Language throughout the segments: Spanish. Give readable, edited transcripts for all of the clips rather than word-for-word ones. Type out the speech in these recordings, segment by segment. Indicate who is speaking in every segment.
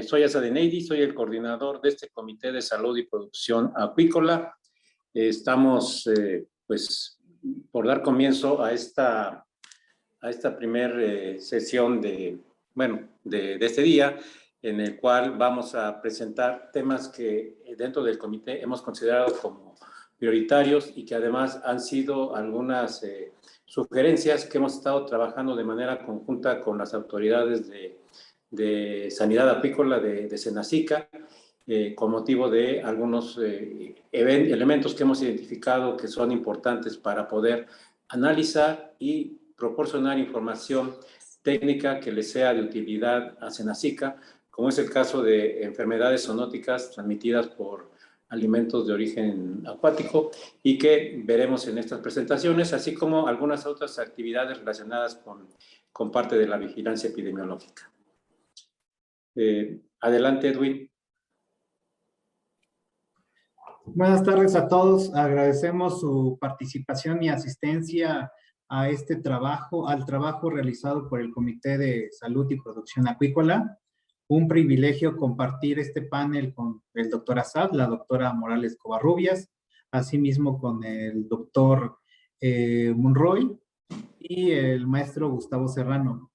Speaker 1: Soy Asa de Neidy, soy el coordinador de este Comité de Salud y Producción Acuícola. Estamos, pues, por dar comienzo a esta primer sesión de este día, en el cual vamos a presentar temas que dentro del comité hemos considerado como prioritarios y que además han sido algunas sugerencias que hemos estado trabajando de manera conjunta con las autoridades de sanidad apícola de Senacica, con motivo de algunos elementos que hemos identificado que son importantes para poder analizar y proporcionar información técnica que le sea de utilidad a Senacica, como es el caso de enfermedades zoonóticas transmitidas por alimentos de origen acuático y que veremos en estas presentaciones, así como algunas otras actividades relacionadas con parte de la vigilancia epidemiológica. Adelante, Edwin.
Speaker 2: Buenas tardes a todos. Agradecemos su participación y asistencia a este trabajo, al trabajo realizado por el Comité de Salud y Producción Acuícola. Un privilegio compartir este panel con el doctor Assad, la doctora Morales Covarrubias, asimismo con el doctor Monroy y el maestro Gustavo Serrano.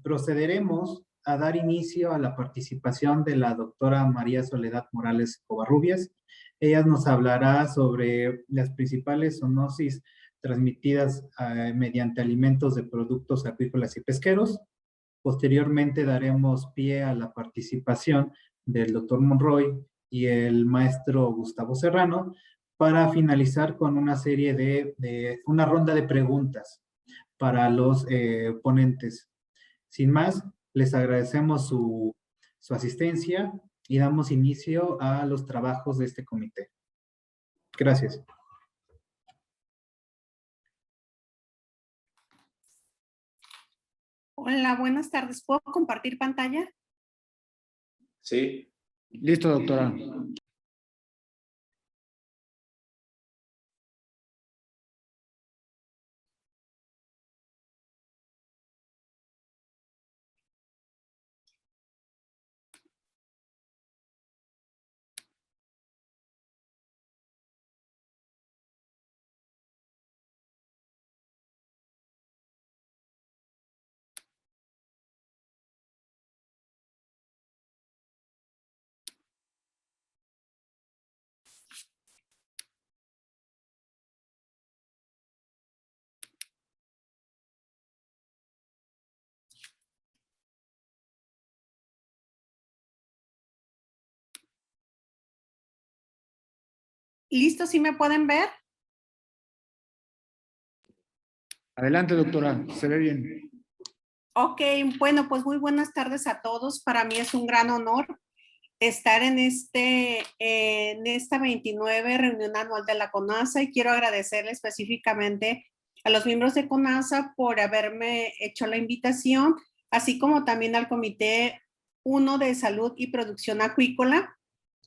Speaker 2: Procederemos a dar inicio a la participación de la doctora María Soledad Morales Covarrubias. Ella nos hablará sobre las principales zoonosis transmitidas mediante alimentos de productos acuícolas y pesqueros. Posteriormente daremos pie a la participación del doctor Monroy y el maestro Gustavo Serrano para finalizar con una serie de una ronda de preguntas para los ponentes. Sin más, les agradecemos su asistencia y damos inicio a los trabajos de este comité. Gracias.
Speaker 3: Hola, buenas tardes. ¿Puedo compartir pantalla?
Speaker 1: Sí.
Speaker 4: Listo, doctora.
Speaker 3: ¿Listo? ¿Sí me pueden ver?
Speaker 4: Adelante, doctora. Se ve bien.
Speaker 3: Ok, bueno, pues muy buenas tardes a todos. Para mí es un gran honor estar en esta 29 reunión anual de la CONASA y quiero agradecerle específicamente a los miembros de CONASA por haberme hecho la invitación, así como también al Comité 1 de Salud y Producción Acuícola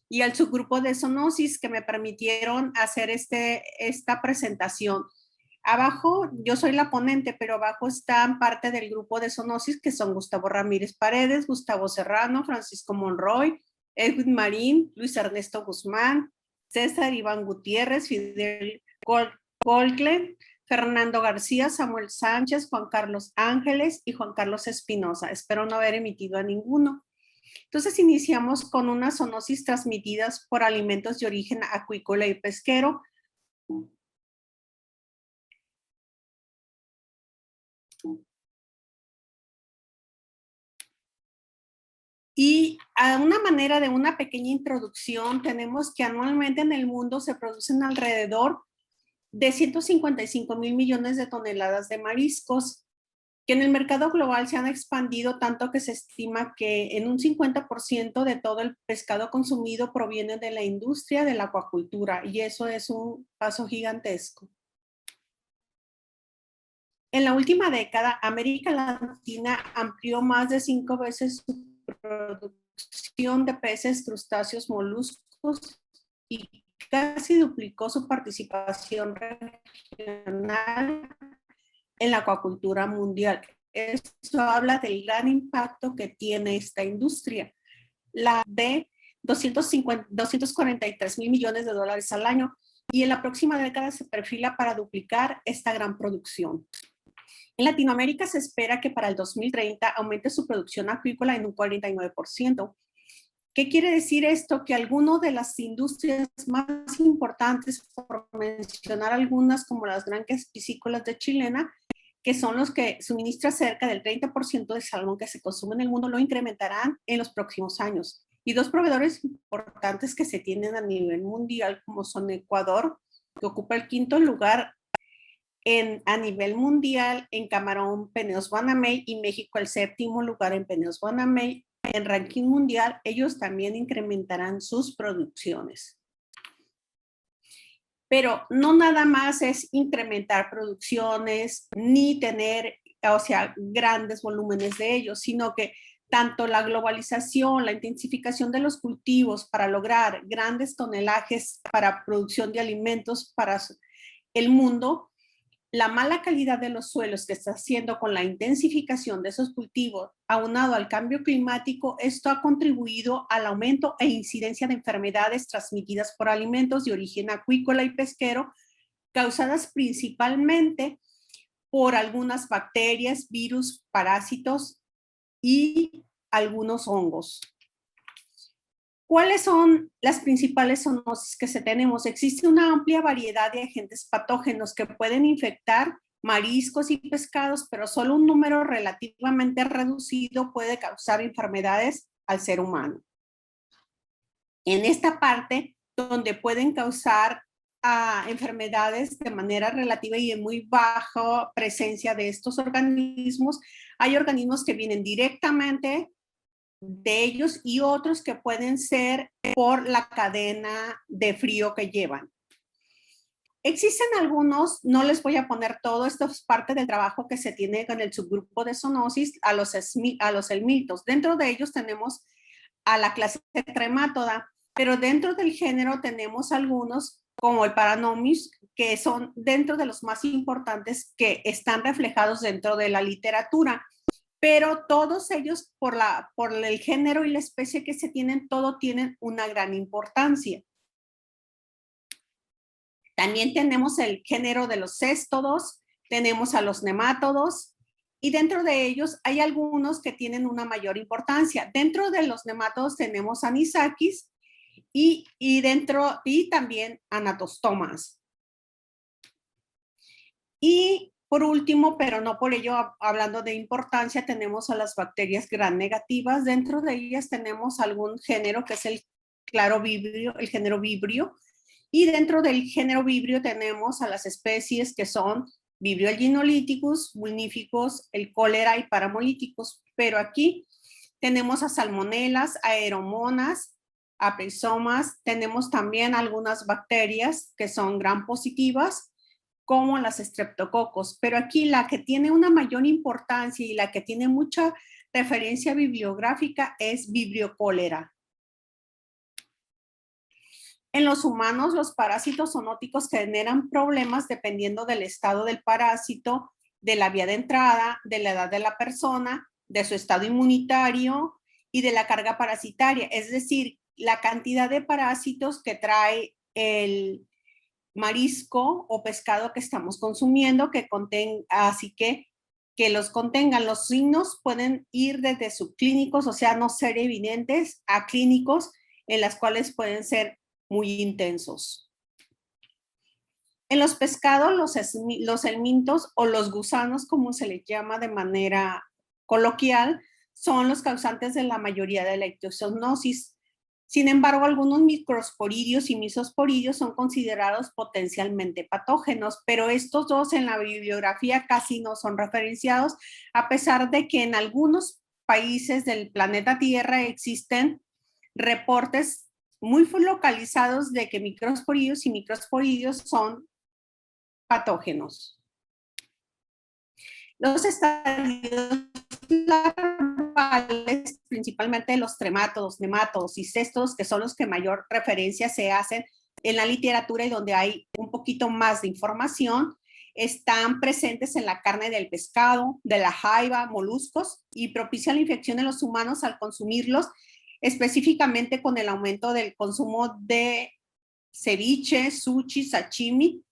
Speaker 3: y al subgrupo de zoonosis que me permitieron hacer esta presentación. Abajo, yo soy la ponente, pero abajo están parte del grupo de zoonosis que son Gustavo Ramírez Paredes, Gustavo Serrano, Francisco Monroy, Edwin Marín, Luis Ernesto Guzmán, César Iván Gutiérrez, Fidel Colclen, Fernando García, Samuel Sánchez, Juan Carlos Ángeles y Juan Carlos Espinosa. Espero no haber emitido a ninguno. Entonces iniciamos con unas zoonosis transmitidas por alimentos de origen acuícola y pesquero. Y a una manera de una pequeña introducción, tenemos que anualmente en el mundo se producen alrededor de 155,000 millones de toneladas de mariscos, que en el mercado global se han expandido tanto que se estima que en un 50% de todo el pescado consumido proviene de la industria de la acuacultura, y eso es un paso gigantesco. En la última década, América Latina amplió más de 5 veces su producción de peces, crustáceos, moluscos y casi duplicó su participación regional en la acuacultura mundial. Eso habla del gran impacto que tiene esta industria. La de 243 mil millones de dólares al año, y en la próxima década se perfila para duplicar esta gran producción. En Latinoamérica se espera que para el 2030 aumente su producción acuícola en un 49%. ¿Qué quiere decir esto? Que algunas de las industrias más importantes, por mencionar algunas como las granjas piscícolas de Chilena, que son los que suministran cerca del 30% del salmón que se consume en el mundo, lo incrementarán en los próximos años. Y dos proveedores importantes que se tienen a nivel mundial, como son Ecuador, que ocupa el 5º lugar a nivel mundial en camarón Penedos Banamey, y México el 7º lugar en Penedos Banamey. En ranking mundial, ellos también incrementarán sus producciones. Pero no nada más es incrementar producciones ni tener, o sea, grandes volúmenes de ellos, sino que tanto la globalización, la intensificación de los cultivos para lograr grandes tonelajes para producción de alimentos para el mundo, la mala calidad de los suelos que está haciendo con la intensificación de esos cultivos, aunado al cambio climático, esto ha contribuido al aumento e incidencia de enfermedades transmitidas por alimentos de origen acuícola y pesquero, causadas principalmente por algunas bacterias, virus, parásitos y algunos hongos. ¿Cuáles son las principales zoonosis que tenemos? Existe una amplia variedad de agentes patógenos que pueden infectar mariscos y pescados, pero solo un número relativamente reducido puede causar enfermedades al ser humano. En esta parte, donde pueden causar enfermedades de manera relativa y en muy baja presencia de estos organismos, hay organismos que vienen directamente de ellos y otros que pueden ser por la cadena de frío que llevan. Existen algunos, no les voy a poner todo, esto es parte del trabajo que se tiene con el subgrupo de zoonosis a los helmintos. Dentro de ellos tenemos a la clase tremátoda, pero dentro del género tenemos algunos como el Paranomius, que son dentro de los más importantes que están reflejados dentro de la literatura. Pero todos ellos, por el género y la especie que se tienen, todo tienen una gran importancia. También tenemos el género de los céstodos, tenemos a los nemátodos, y dentro de ellos hay algunos que tienen una mayor importancia. Dentro de los nemátodos tenemos Anisakis y también Anatostomas. Y por último, pero no por ello hablando de importancia, tenemos a las bacterias gram negativas. Dentro de ellas tenemos algún género que es el clarovibrio, el género vibrio. Y dentro del género vibrio tenemos a las especies que son Vibrio alginolíticus, vulníficos, el cólera y paramolíticos. Pero aquí tenemos a salmonelas, aeromonas, aprisomas. Tenemos también algunas bacterias que son gram positivas, como las estreptococos, pero aquí la que tiene una mayor importancia y la que tiene mucha referencia bibliográfica es Vibrio cólera. En los humanos, los parásitos zoonóticos generan problemas dependiendo del estado del parásito, de la vía de entrada, de la edad de la persona, de su estado inmunitario y de la carga parasitaria, es decir, la cantidad de parásitos que trae el marisco o pescado que estamos consumiendo, así que los contengan. Los signos pueden ir desde subclínicos, o sea, no ser evidentes, a clínicos, en las cuales pueden ser muy intensos. En los pescados, los helmintos o los gusanos, como se les llama de manera coloquial, son los causantes de la mayoría de la ictiozonosis. Sin embargo, algunos microsporidios y mesosporidios son considerados potencialmente patógenos, pero estos dos en la bibliografía casi no son referenciados, a pesar de que en algunos países del planeta Tierra existen reportes muy localizados de que microsporidios y microsporidios son patógenos. Los estadios larvales, principalmente los tremátodos, nemátodos y céstodos, que son los que mayor referencia se hacen en la literatura y donde hay un poquito más de información, están presentes en la carne del pescado, de la jaiba, moluscos, y propician la infección en los humanos al consumirlos, específicamente con el aumento del consumo de ceviche, sushi, sashimi,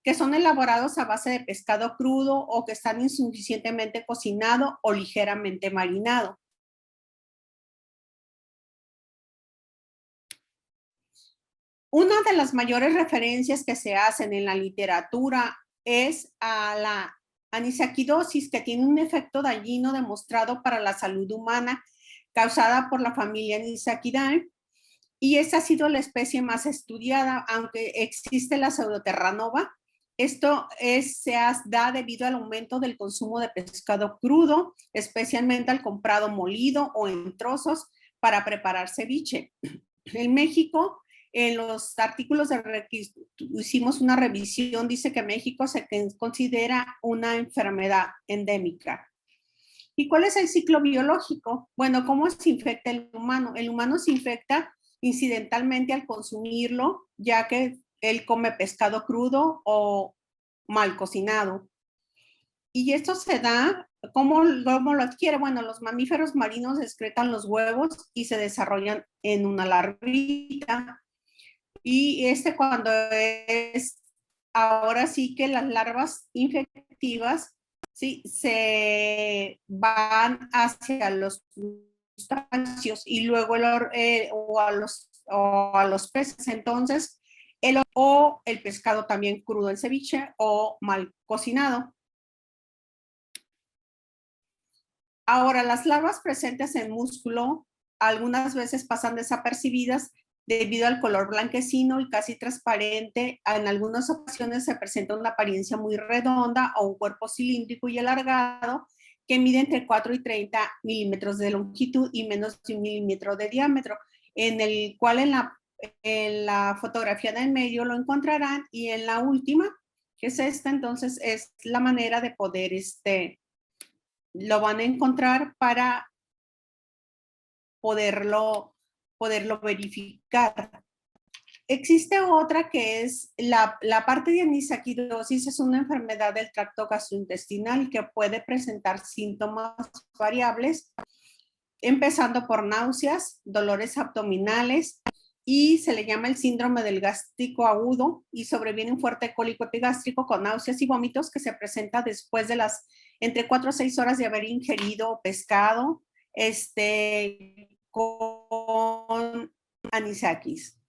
Speaker 3: que son elaborados a base de pescado crudo o que están insuficientemente cocinado o ligeramente marinado. Una de las mayores referencias que se hacen en la literatura es a la anisakidosis, que tiene un efecto dañino demostrado para la salud humana causada por la familia Anisakidae, y esa ha sido la especie más estudiada, aunque existe la pseudoterranova. Esto se da debido al aumento del consumo de pescado crudo, especialmente al comprado molido o en trozos para preparar ceviche. En México, en los artículos hicimos una revisión, dice que México se considera una enfermedad endémica. ¿Y cuál es el ciclo biológico? Bueno, ¿cómo se infecta el humano? El humano se infecta incidentalmente al consumirlo, ya que él come pescado crudo o mal cocinado. Y esto se da, ¿cómo lo adquiere? Bueno, los mamíferos marinos excretan los huevos y se desarrollan en una larvita. Y cuando es, ahora sí que las larvas infectivas, sí, se van hacia los crustáceos y luego a los peces. Entonces, el pescado también crudo en ceviche o mal cocinado. Ahora, las larvas presentes en músculo algunas veces pasan desapercibidas debido al color blanquecino y casi transparente. En algunas ocasiones se presenta una apariencia muy redonda o un cuerpo cilíndrico y alargado que mide entre 4 y 30 milímetros de longitud y menos de 1 milímetro de diámetro, en el cual en la fotografía del medio lo encontrarán, y en la última, que es esta, entonces es la manera de poder, lo van a encontrar para poderlo verificar. Existe otra que es la parte de anisakidosis, es una enfermedad del tracto gastrointestinal que puede presentar síntomas variables, empezando por náuseas, dolores abdominales, y se le llama el síndrome del gástrico agudo, y sobreviene un fuerte cólico epigástrico con náuseas y vómitos que se presenta después de las entre 4 a 6 horas de haber ingerido pescado con anisakis.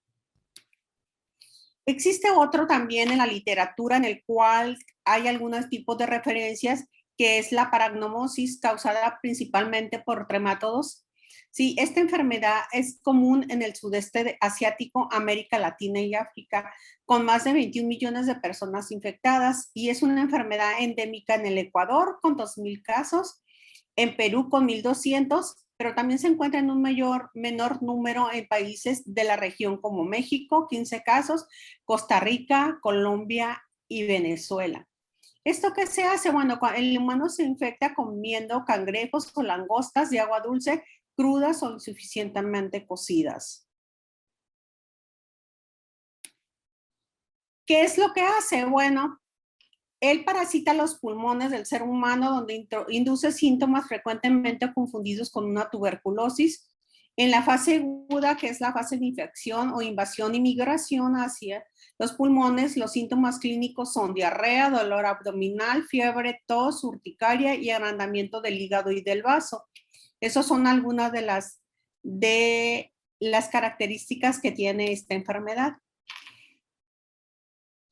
Speaker 3: Existe otro también en la literatura en el cual hay algunos tipos de referencias, que es la paragnomosis, causada principalmente por tremátodos. Sí, esta enfermedad es común en el sudeste asiático, América Latina y África, con más de 21 millones de personas infectadas, y es una enfermedad endémica en el Ecuador con 2,000 casos, en Perú con 1,200, pero también se encuentra en un menor número en países de la región como México, 15 casos, Costa Rica, Colombia y Venezuela. ¿Esto qué se hace? Bueno, el humano se infecta comiendo cangrejos o langostas de agua dulce crudas o insuficientemente cocidas. ¿Qué es lo que hace? Bueno, él parasita los pulmones del ser humano, donde induce síntomas frecuentemente confundidos con una tuberculosis. En la fase aguda, que es la fase de infección o invasión y migración hacia los pulmones, los síntomas clínicos son diarrea, dolor abdominal, fiebre, tos, urticaria y agrandamiento del hígado y del vaso. Esas son algunas de las características que tiene esta enfermedad.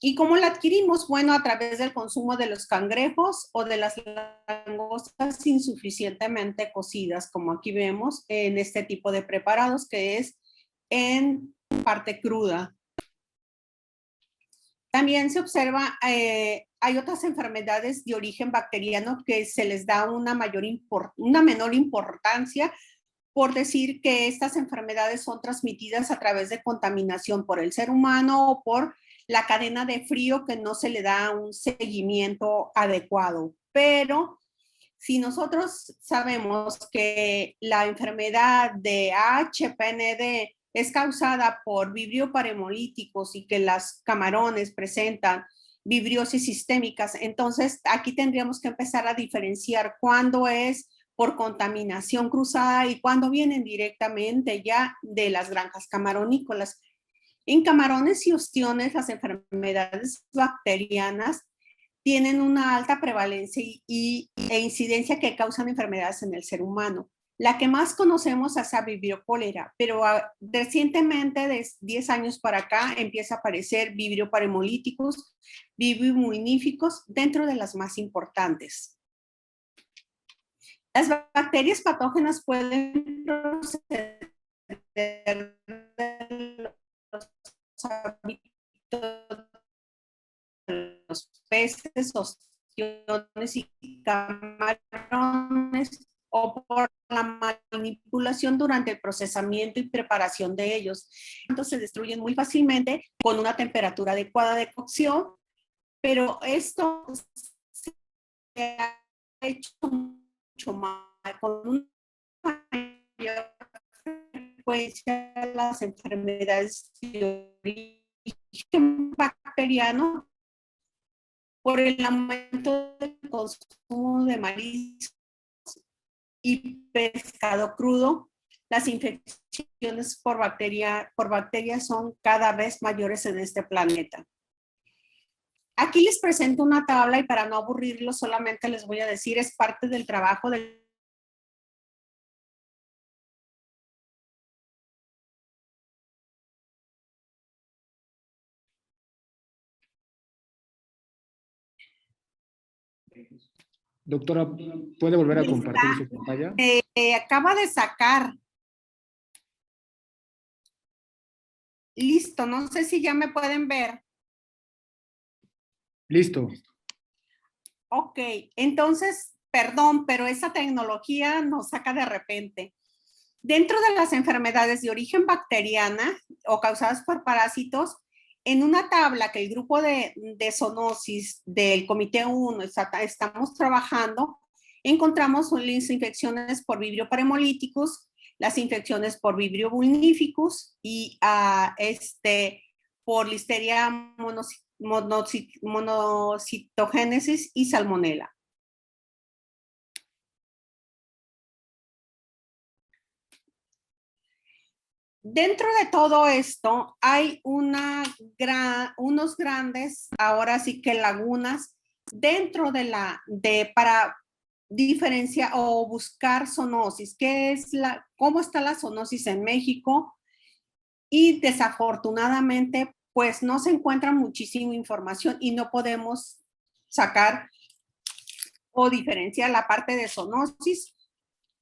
Speaker 3: ¿Y cómo la adquirimos? Bueno, a través del consumo de los cangrejos o de las langostas insuficientemente cocidas, como aquí vemos en este tipo de preparados, que es en parte cruda. También se observa, hay otras enfermedades de origen bacteriano que se les da una menor importancia, por decir que estas enfermedades son transmitidas a través de contaminación por el ser humano o por la cadena de frío, que no se le da un seguimiento adecuado. Pero si nosotros sabemos que la enfermedad de HPND es causada por vibrio parahemolíticos y que los camarones presentan vibriosis sistémicas. Entonces, aquí tendríamos que empezar a diferenciar cuándo es por contaminación cruzada y cuándo vienen directamente ya de las granjas camaronícolas. En camarones y ostiones, las enfermedades bacterianas tienen una alta prevalencia e incidencia que causan enfermedades en el ser humano. La que más conocemos es la Vibrio cholera, pero recientemente, de 10 años para acá, empieza a aparecer Vibrio parahemolíticos, Vibrio imuníficos, dentro de las más importantes. Las bacterias patógenas pueden proceder de los hábitos de los peces, ostiones y camarones, o por la manipulación durante el procesamiento y preparación de ellos. Entonces se destruyen muy fácilmente con una temperatura adecuada de cocción, pero esto se ha hecho mucho más con una mayor frecuencia de las enfermedades de origen bacteriano por el aumento del consumo de mariscos y pescado crudo. Las infecciones por bacterias son cada vez mayores en este planeta. Aquí les presento una tabla y para no aburrirlos solamente les voy a decir, es parte del trabajo del
Speaker 4: Doctora, ¿puede volver a compartir su pantalla?
Speaker 3: acaba de sacar. Listo, no sé si ya me pueden ver.
Speaker 4: Listo.
Speaker 3: Ok, entonces, perdón, pero esa tecnología nos saca de repente. Dentro de las enfermedades de origen bacteriana o causadas por parásitos, en una tabla que el grupo de zoonosis del Comité 1 estamos trabajando, encontramos las infecciones por Vibrio parahemolíticos, las infecciones por Vibrio vulnificus y por Listeria monocitogénesis y Salmonella. Dentro de todo esto hay unos grandes, ahora sí que lagunas, dentro para diferenciar o buscar zoonosis, cómo está la zoonosis en México, y desafortunadamente pues no se encuentra muchísima información y no podemos sacar o diferenciar la parte de zoonosis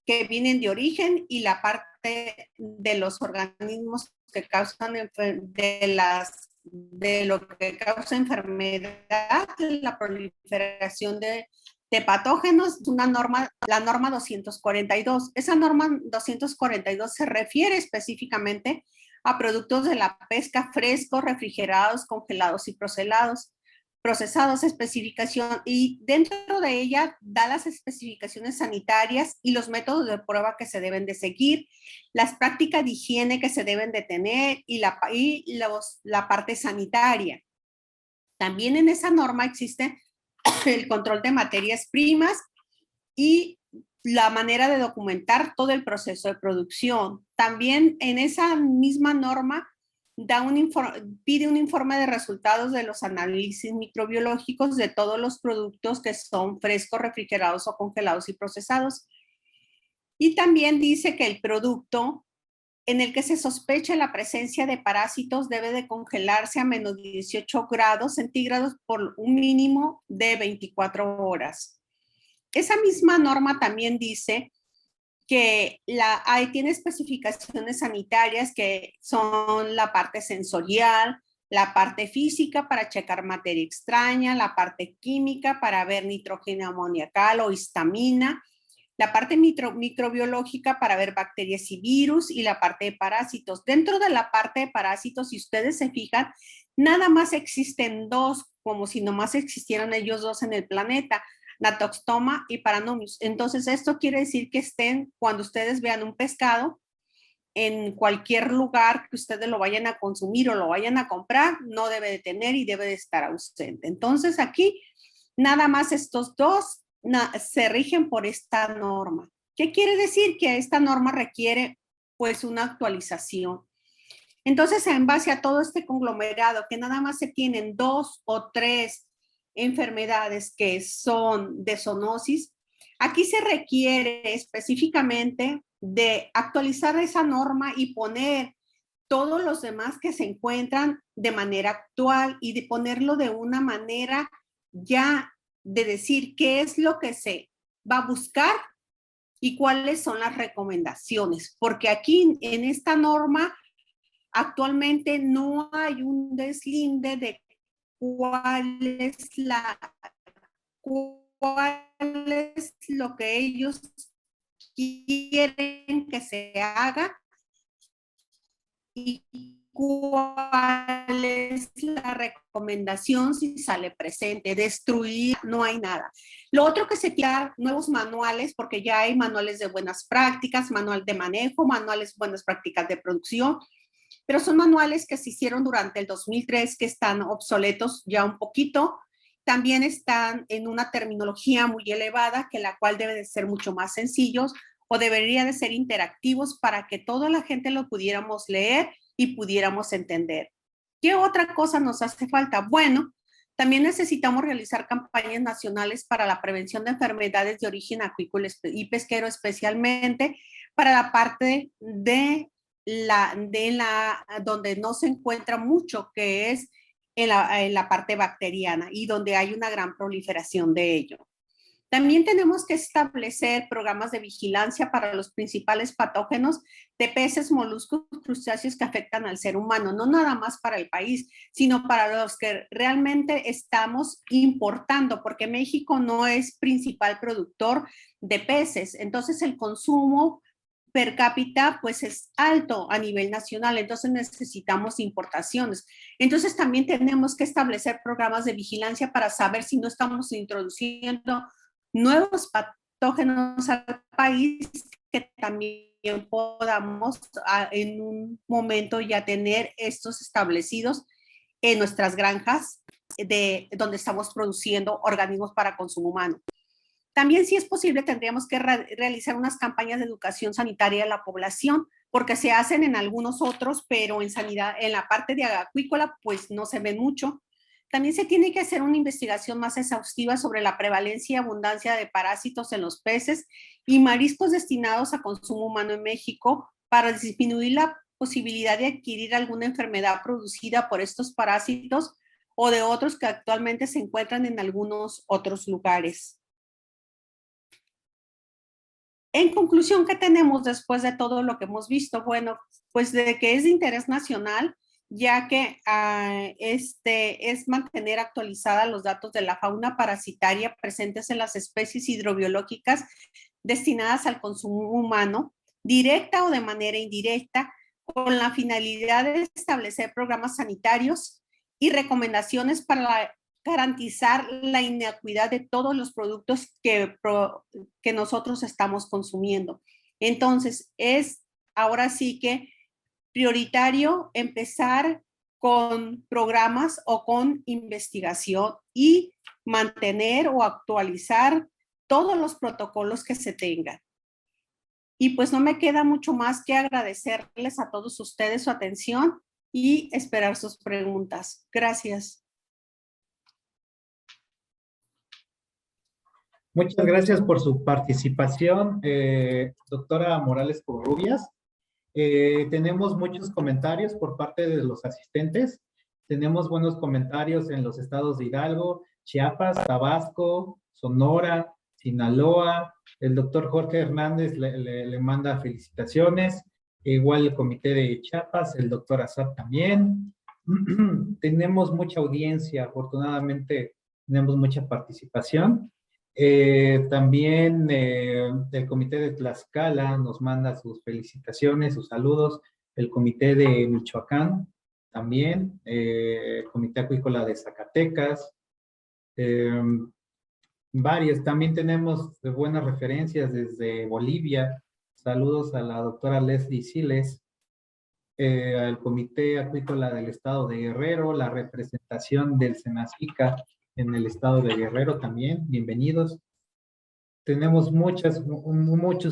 Speaker 3: que vienen de origen y la parte de los organismos que causan de lo que causa enfermedad, la proliferación de patógenos, la norma 242. Esa norma 242 se refiere específicamente a productos de la pesca frescos, refrigerados, congelados y procesados, especificación, y dentro de ella da las especificaciones sanitarias y los métodos de prueba que se deben de seguir, las prácticas de higiene que se deben de tener y la parte sanitaria. También en esa norma existe el control de materias primas y la manera de documentar todo el proceso de producción. También en esa misma norma pide un informe de resultados de los análisis microbiológicos de todos los productos que son frescos, refrigerados o congelados y procesados. Y también dice que el producto en el que se sospecha la presencia de parásitos debe de congelarse a menos 18 grados centígrados por un mínimo de 24 horas. Esa misma norma también dice que tiene especificaciones sanitarias que son la parte sensorial, la parte física para checar materia extraña, la parte química para ver nitrógeno amoniacal o histamina, la parte microbiológica para ver bacterias y virus y la parte de parásitos. Dentro de la parte de parásitos, si ustedes se fijan, nada más existen dos, como si nomás existieran ellos dos en el planeta, Natoxtoma y Paranomius. Entonces, esto quiere decir que cuando ustedes vean un pescado, en cualquier lugar que ustedes lo vayan a consumir o lo vayan a comprar, no debe de tener y debe de estar ausente. Entonces aquí nada más estos dos se rigen por esta norma. ¿Qué quiere decir? Que esta norma requiere pues una actualización. Entonces, en base a todo este conglomerado, que nada más se tienen 2 o 3 enfermedades que son de zoonosis, aquí se requiere específicamente de actualizar esa norma y poner todos los demás que se encuentran de manera actual y de ponerlo de una manera ya de decir qué es lo que se va a buscar y cuáles son las recomendaciones, porque aquí en esta norma actualmente no hay un deslinde de cuál es lo que ellos quieren que se haga y cuál es la recomendación si sale presente. Destruir, no hay nada. Lo otro que se tiene, nuevos manuales, porque ya hay manuales de buenas prácticas, manual de manejo, manuales de buenas prácticas de producción, pero son manuales que se hicieron durante el 2003 que están obsoletos ya un poquito. También están en una terminología muy elevada, que la cual debe de ser mucho más sencillos o debería de ser interactivos para que toda la gente lo pudiéramos leer y pudiéramos entender. ¿Qué otra cosa nos hace falta? Bueno, también necesitamos realizar campañas nacionales para la prevención de enfermedades de origen acuícola y pesquero, especialmente para la parte de donde no se encuentra mucho, que es en la parte bacteriana y donde hay una gran proliferación de ello. También tenemos que establecer programas de vigilancia para los principales patógenos de peces, moluscos, crustáceos que afectan al ser humano, no nada más para el país, sino para los que realmente estamos importando, porque México no es principal productor de peces, entonces el consumo per cápita pues es alto a nivel nacional, entonces necesitamos importaciones. Entonces también tenemos que establecer programas de vigilancia para saber si no estamos introduciendo nuevos patógenos al país, que también podamos en un momento ya tener estos establecidos en nuestras granjas de donde estamos produciendo organismos para consumo humano. También, si es posible, tendríamos que realizar unas campañas de educación sanitaria a la población, porque se hacen en algunos otros, pero en sanidad, en la parte de acuícola, pues no se ve mucho. También se tiene que hacer una investigación más exhaustiva sobre la prevalencia y abundancia de parásitos en los peces y mariscos destinados a consumo humano en México para disminuir la posibilidad de adquirir alguna enfermedad producida por estos parásitos o de otros que actualmente se encuentran en algunos otros lugares. En conclusión, ¿qué tenemos después de todo lo que hemos visto? Bueno, pues de que es de interés nacional, ya que es mantener actualizadas los datos de la fauna parasitaria presentes en las especies hidrobiológicas destinadas al consumo humano, directa o de manera indirecta, con la finalidad de establecer programas sanitarios y recomendaciones para garantizar la inocuidad de todos los productos que nosotros estamos consumiendo. Entonces, es ahora sí que prioritario empezar con programas o con investigación y mantener o actualizar todos los protocolos que se tengan. Y pues no me queda mucho más que agradecerles a todos ustedes su atención y esperar sus preguntas. Gracias.
Speaker 2: Muchas gracias por su participación, doctora Morales Covarrubias. Tenemos muchos comentarios por parte de los asistentes. Tenemos buenos comentarios en los estados de Hidalgo, Chiapas, Tabasco, Sonora, Sinaloa. El doctor Jorge Hernández le manda felicitaciones. Igual el comité de Chiapas, el doctor Azad también. Tenemos mucha audiencia, afortunadamente tenemos mucha participación. También el comité de Tlaxcala nos manda sus felicitaciones, sus saludos. El comité de Michoacán también, el comité acuícola de Zacatecas, varios. También tenemos buenas referencias desde Bolivia. Saludos a la doctora Leslie Siles. al Comité Acuícola del Estado de Guerrero, la representación del Senacica en el Estado de Guerrero también. Bienvenidos. Tenemos muchos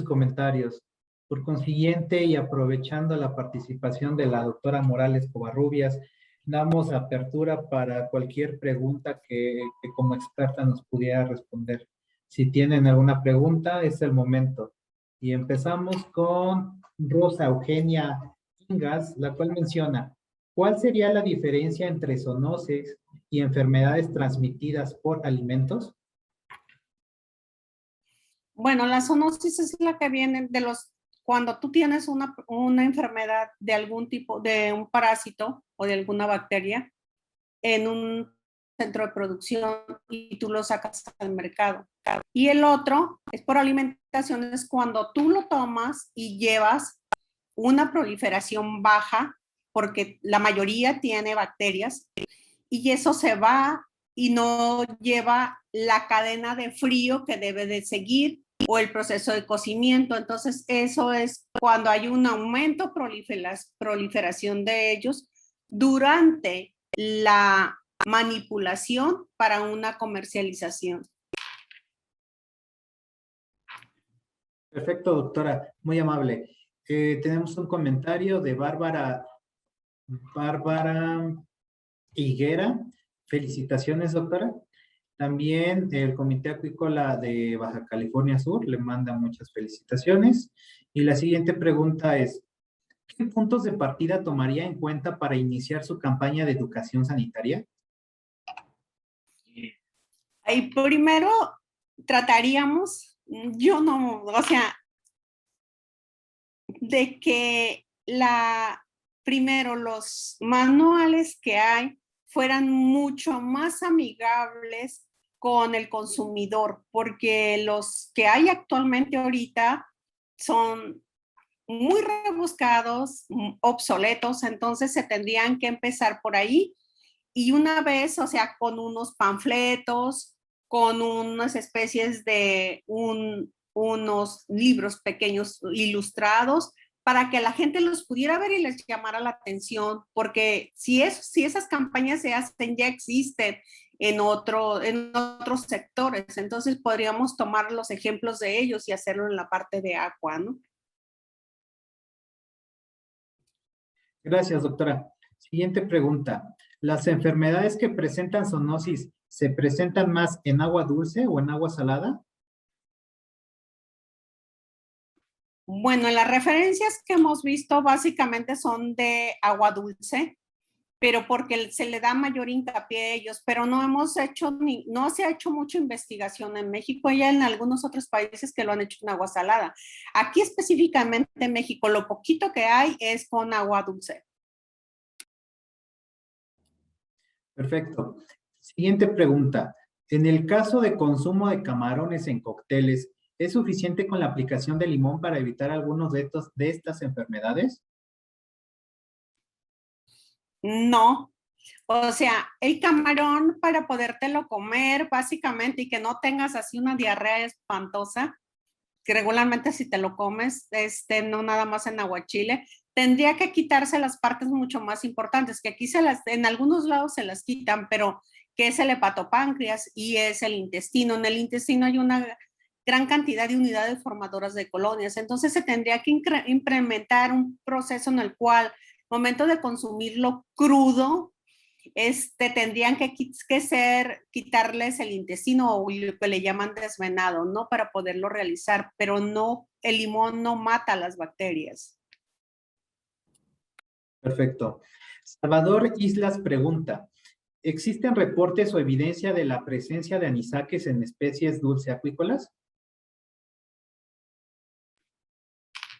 Speaker 2: comentarios. Por consiguiente, y aprovechando la participación de la doctora Morales Covarrubias, damos apertura para cualquier pregunta que como experta nos pudiera responder. Si tienen alguna pregunta, es el momento. Y empezamos con Rosa Eugenia Ingas, la cual menciona, ¿cuál sería la diferencia entre zoonosis y enfermedades transmitidas por alimentos?
Speaker 3: Bueno, la zoonosis es la que viene de cuando tú tienes una enfermedad de algún tipo, de un parásito o de alguna bacteria en un centro de producción y tú lo sacas al mercado. Y el otro es por alimentación, es cuando tú lo tomas y llevas una proliferación baja, porque la mayoría tiene bacterias, y eso se va y no lleva la cadena de frío que debe de seguir o el proceso de cocimiento. Entonces, eso es cuando hay un aumento, proliferación de ellos durante la manipulación para una comercialización.
Speaker 2: Perfecto, doctora. Muy amable. Tenemos un comentario de Bárbara Higuera. Felicitaciones, doctora. También el Comité Acuícola de Baja California Sur le manda muchas felicitaciones. Y la siguiente pregunta es, ¿qué puntos de partida tomaría en cuenta para iniciar su campaña de educación sanitaria?
Speaker 3: Ahí primero trataríamos, o sea, de que primero los manuales que hay fueran mucho más amigables con el consumidor, porque los que hay actualmente ahorita son muy rebuscados, obsoletos, entonces se tendrían que empezar por ahí y una vez, o sea, con unos panfletos, con unas especies de unos libros pequeños ilustrados para que la gente los pudiera ver y les llamara la atención, porque si esas campañas se hacen, ya existen en otros sectores, entonces podríamos tomar los ejemplos de ellos y hacerlo en la parte de agua, ¿no?
Speaker 2: Gracias, doctora. Siguiente pregunta. ¿Las enfermedades que presentan zoonosis se presentan más en agua dulce o en agua salada?
Speaker 3: Bueno, las referencias que hemos visto básicamente son de agua dulce, pero porque se le da mayor hincapié a ellos, pero no se ha hecho mucha investigación en México y en algunos otros países que lo han hecho en agua salada. Aquí específicamente en México, lo poquito que hay es con agua dulce.
Speaker 2: Perfecto. Siguiente pregunta. En el caso de consumo de camarones en cócteles, ¿es suficiente con la aplicación de limón para evitar algunos de estas enfermedades?
Speaker 3: No. O sea, el camarón para podértelo comer básicamente y que no tengas así una diarrea espantosa, que regularmente si te lo comes, no nada más en aguachile, tendría que quitarse las partes mucho más importantes, que aquí en algunos lados se las quitan, pero que es el hepatopáncreas y es el intestino. En el intestino hay una gran cantidad de unidades formadoras de colonias, entonces se tendría que implementar un proceso en el cual, al momento de consumirlo crudo, tendrían que quitarles el intestino o lo que le llaman desvenado, ¿no? Para poderlo realizar, pero no, el limón no mata las bacterias.
Speaker 2: Perfecto. Salvador Islas pregunta, ¿existen reportes o evidencia de la presencia de anisakis en especies dulceacuícolas?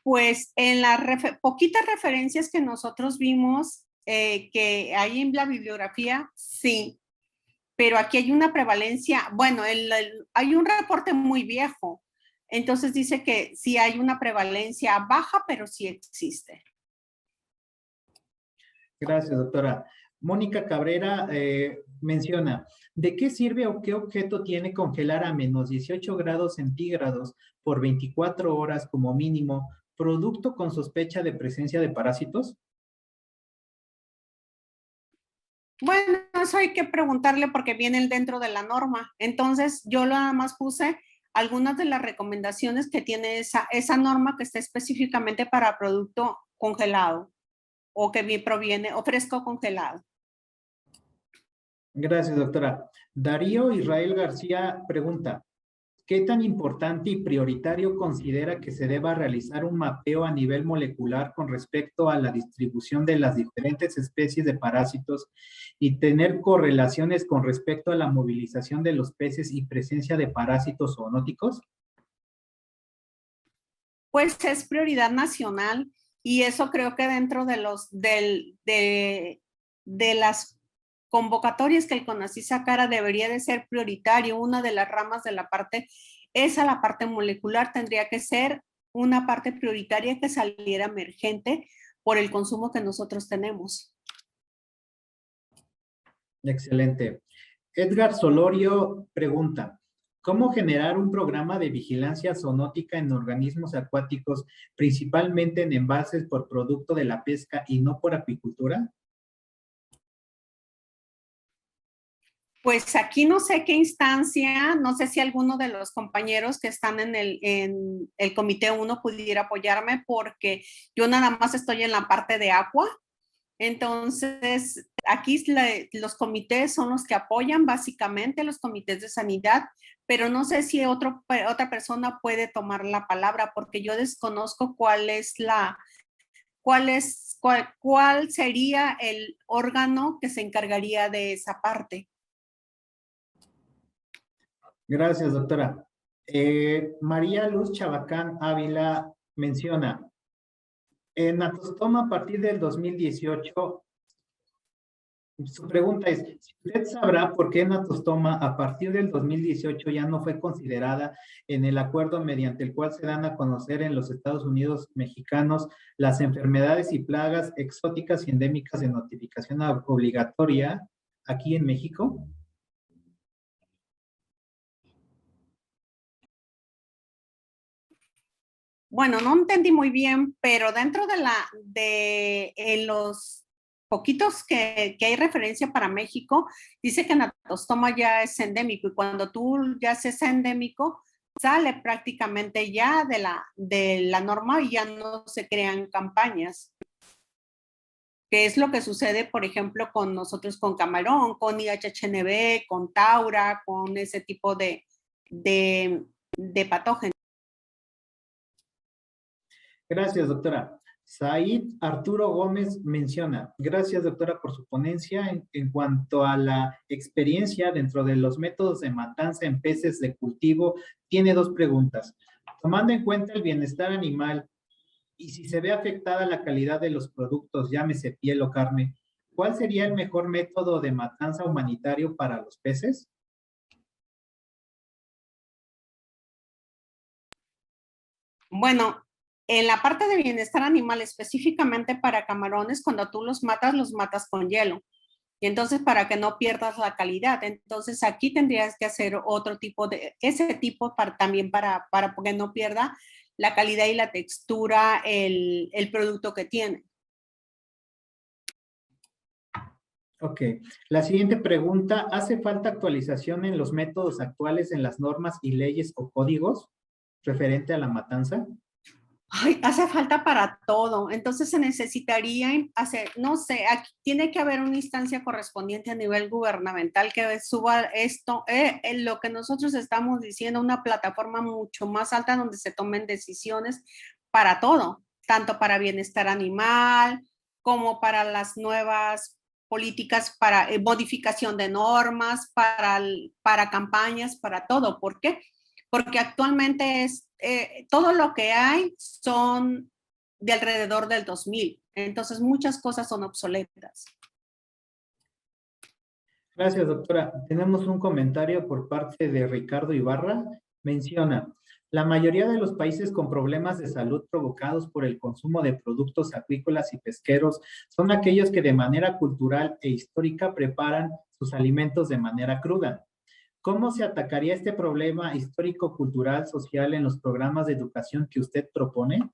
Speaker 3: Pues en las poquitas referencias que nosotros vimos, que hay en la bibliografía, sí, pero aquí hay una prevalencia, bueno, hay un reporte muy viejo, entonces dice que sí hay una prevalencia baja, pero sí existe.
Speaker 2: Gracias, doctora. Mónica Cabrera menciona, ¿de qué sirve o qué objeto tiene congelar a menos 18 grados centígrados por 24 horas como mínimo, producto con sospecha de presencia de parásitos?
Speaker 3: Bueno, eso hay que preguntarle porque viene dentro de la norma. Entonces, yo nada más puse algunas de las recomendaciones que tiene esa norma que está específicamente para producto congelado o que bien proviene o fresco congelado.
Speaker 2: Gracias, doctora. Darío Israel García pregunta, ¿qué tan importante y prioritario considera que se deba realizar un mapeo a nivel molecular con respecto a la distribución de las diferentes especies de parásitos y tener correlaciones con respecto a la movilización de los peces y presencia de parásitos zoonóticos?
Speaker 3: Pues es prioridad nacional y eso creo que dentro de las convocatorias que el CONACYT sacara debería de ser prioritario. Una de las ramas de la parte, la parte molecular, tendría que ser una parte prioritaria que saliera emergente por el consumo que nosotros tenemos.
Speaker 2: Excelente. Edgar Solorio pregunta, ¿cómo generar un programa de vigilancia zoonótica en organismos acuáticos, principalmente en envases por producto de la pesca y no por apicultura?
Speaker 3: Pues aquí no sé qué instancia, no sé si alguno de los compañeros que están en el Comité 1 pudiera apoyarme porque yo nada más estoy en la parte de agua. Entonces, aquí los comités son los que apoyan básicamente, los comités de sanidad, pero no sé si otra persona puede tomar la palabra porque yo desconozco cuál sería el órgano que se encargaría de esa parte.
Speaker 2: Gracias, doctora. María Luz Chabacán Ávila menciona, en Natostoma a partir del 2018, su pregunta es, si usted sabrá por qué Natostoma a partir del 2018 ya no fue considerada en el acuerdo mediante el cual se dan a conocer en los Estados Unidos mexicanos las enfermedades y plagas exóticas y endémicas de notificación obligatoria aquí en México.
Speaker 3: Bueno, no entendí muy bien, pero dentro en los poquitos que hay referencia para México, dice que Natostoma ya es endémico y cuando tú ya seas endémico, sale prácticamente ya de la norma y ya no se crean campañas. Que es lo que sucede, por ejemplo, con nosotros con camarón, con IHHNB, con taura, con ese tipo de patógenos.
Speaker 2: Gracias, doctora. Said Arturo Gómez menciona, gracias, doctora, por su ponencia. En cuanto a la experiencia dentro de los métodos de matanza en peces de cultivo, tiene dos preguntas. Tomando en cuenta el bienestar animal y si se ve afectada la calidad de los productos, llámese piel o carne, ¿cuál sería el mejor método de matanza humanitario para los peces?
Speaker 3: Bueno, en la parte de bienestar animal, específicamente para camarones, cuando tú los matas con hielo. Y entonces para que no pierdas la calidad. Entonces aquí tendrías que hacer otro tipo ese tipo también para que no pierda la calidad y la textura el producto que tiene.
Speaker 2: Ok. La siguiente pregunta, ¿hace falta actualización en los métodos actuales en las normas y leyes o códigos referente a la matanza?
Speaker 3: Ay, hace falta para todo. Entonces se necesitaría hacer, no sé, aquí tiene que haber una instancia correspondiente a nivel gubernamental que suba esto, en lo que nosotros estamos diciendo, una plataforma mucho más alta donde se tomen decisiones para todo, tanto para bienestar animal como para las nuevas políticas para modificación de normas, para campañas, para todo. ¿Por qué? Porque actualmente todo lo que hay son de alrededor del 2000. Entonces, muchas cosas son obsoletas.
Speaker 2: Gracias, doctora. Tenemos un comentario por parte de Ricardo Ibarra. Menciona, la mayoría de los países con problemas de salud provocados por el consumo de productos acuícolas y pesqueros son aquellos que de manera cultural e histórica preparan sus alimentos de manera cruda. ¿Cómo se atacaría este problema histórico, cultural, social en los programas de educación que usted propone?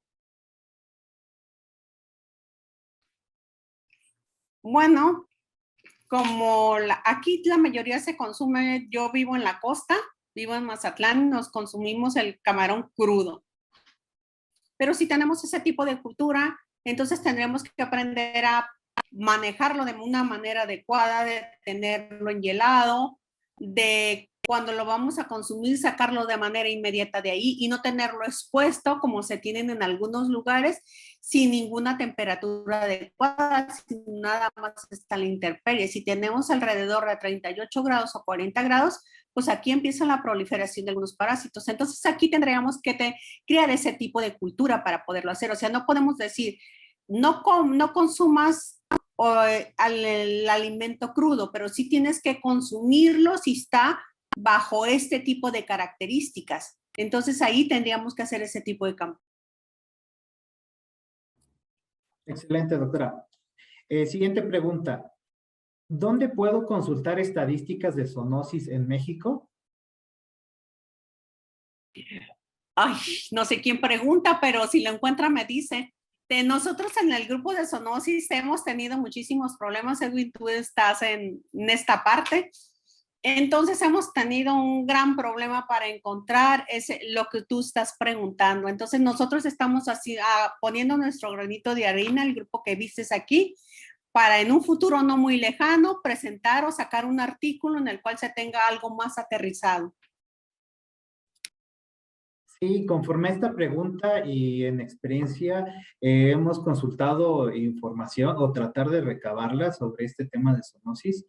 Speaker 3: Bueno, como aquí la mayoría se consume, yo vivo en la costa, vivo en Mazatlán, nos consumimos el camarón crudo. Pero si tenemos ese tipo de cultura, entonces tendremos que aprender a manejarlo de una manera adecuada, de tenerlo enhielado, de cuando lo vamos a consumir, sacarlo de manera inmediata de ahí y no tenerlo expuesto como se tienen en algunos lugares, sin ninguna temperatura adecuada, sin nada más está la intemperie. Si tenemos alrededor de 38 grados o 40 grados, pues aquí empieza la proliferación de algunos parásitos. Entonces aquí tendríamos que crear ese tipo de cultura para poderlo hacer. O sea, no podemos decir, no consumas el alimento crudo, pero sí tienes que consumirlo si está bajo este tipo de características. Entonces ahí tendríamos que hacer ese tipo de cambio.
Speaker 2: Excelente, doctora. Siguiente pregunta. ¿Dónde puedo consultar estadísticas de zoonosis en México?
Speaker 3: Ay, no sé quién pregunta, pero si lo encuentra me dice. Nosotros en el grupo de zoonosis hemos tenido muchísimos problemas. Edwin, tú estás en esta parte. Entonces hemos tenido un gran problema para encontrar lo que tú estás preguntando. Entonces nosotros estamos así poniendo nuestro granito de arena, el grupo que vistes aquí, para en un futuro no muy lejano presentar o sacar un artículo en el cual se tenga algo más aterrizado.
Speaker 2: Sí, conforme a esta pregunta y en experiencia, hemos consultado información o tratar de recabarla sobre este tema de zoonosis,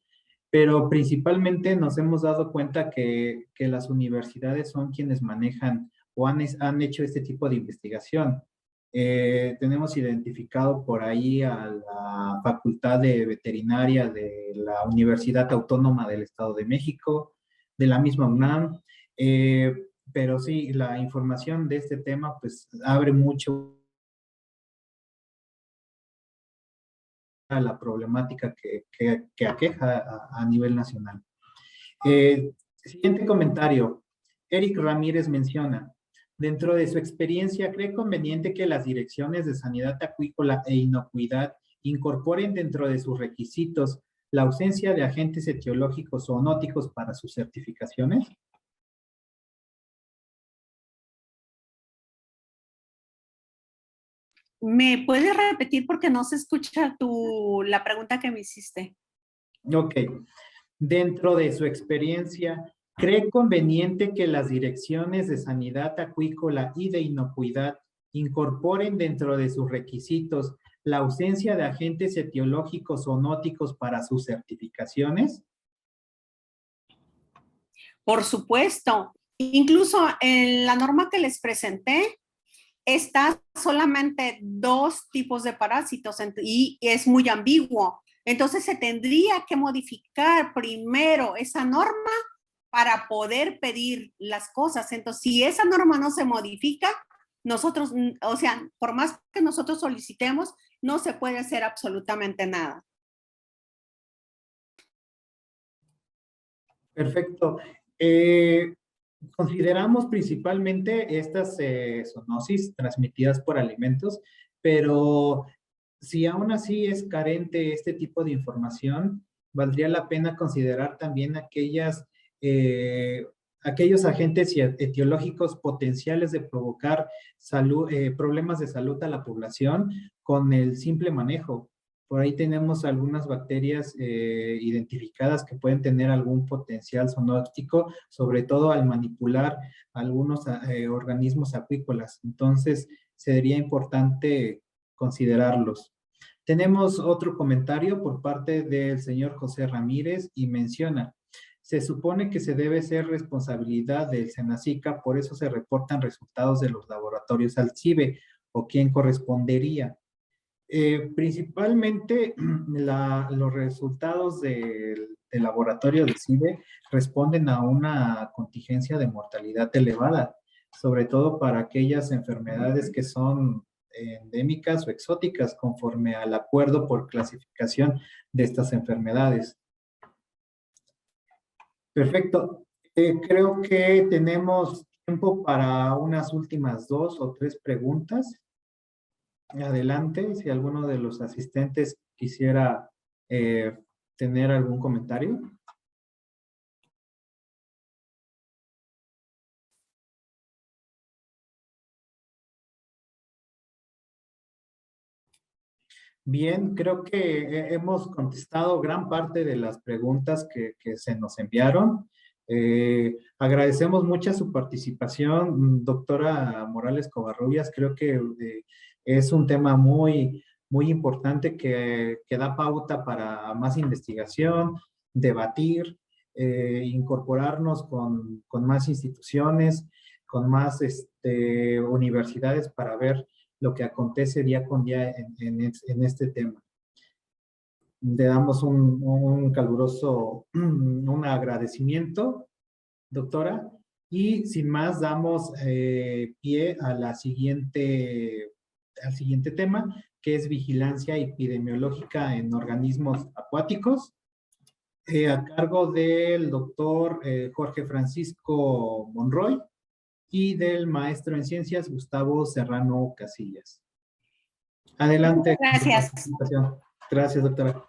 Speaker 2: pero principalmente nos hemos dado cuenta que las universidades son quienes manejan o han hecho este tipo de investigación. Tenemos identificado por ahí a la Facultad de Veterinaria de la Universidad Autónoma del Estado de México, de la misma UNAM, pero sí, la información de este tema pues abre mucho a la problemática que aqueja a nivel nacional. Siguiente comentario. Eric Ramírez menciona, dentro de su experiencia, ¿cree conveniente que las direcciones de sanidad acuícola e inocuidad incorporen dentro de sus requisitos la ausencia de agentes etiológicos o zoonóticos para sus certificaciones?
Speaker 3: ¿Me puedes repetir porque no se escucha la pregunta que me hiciste?
Speaker 2: Ok. Dentro de su experiencia, ¿cree conveniente que las direcciones de sanidad acuícola y de inocuidad incorporen dentro de sus requisitos la ausencia de agentes etiológicos o zoonóticos para sus certificaciones?
Speaker 3: Por supuesto. Incluso en la norma que les presenté, está solamente 2 tipos de parásitos y es muy ambiguo. Entonces se tendría que modificar primero esa norma para poder pedir las cosas. Entonces, si esa norma no se modifica, nosotros, o sea, por más que nosotros solicitemos, no se puede hacer absolutamente nada.
Speaker 2: Perfecto. Consideramos principalmente estas zoonosis transmitidas por alimentos, pero si aún así es carente este tipo de información, valdría la pena considerar también aquellos agentes etiológicos potenciales de provocar problemas de salud a la población con el simple manejo. Por ahí tenemos algunas bacterias identificadas que pueden tener algún potencial zoonótico, sobre todo al manipular algunos organismos acuícolas. Entonces, sería importante considerarlos. Tenemos otro comentario por parte del señor José Ramírez y menciona, se supone que se debe ser responsabilidad del Senacica, por eso se reportan resultados de los laboratorios al CIBE, o quién correspondería. Principalmente los resultados del laboratorio del CIBE responden a una contingencia de mortalidad elevada, sobre todo para aquellas enfermedades que son endémicas o exóticas conforme al acuerdo por clasificación de estas enfermedades. Perfecto. Creo que tenemos tiempo para unas últimas 2 o 3 preguntas. Adelante, si alguno de los asistentes quisiera tener algún comentario. Bien, creo que hemos contestado gran parte de las preguntas que se nos enviaron. Agradecemos mucho su participación, doctora Morales Covarrubias. Creo que es un tema muy, muy importante que da pauta para más investigación, debatir, incorporarnos con más instituciones, con más universidades para ver lo que acontece día con día en este tema. Le damos un caluroso un agradecimiento, doctora, y sin más damos pie a al siguiente tema, que es vigilancia epidemiológica en organismos acuáticos, a cargo del doctor Jorge Francisco Monroy y del maestro en ciencias Gustavo Serrano Casillas. Adelante.
Speaker 3: Gracias.
Speaker 2: Gracias, doctora.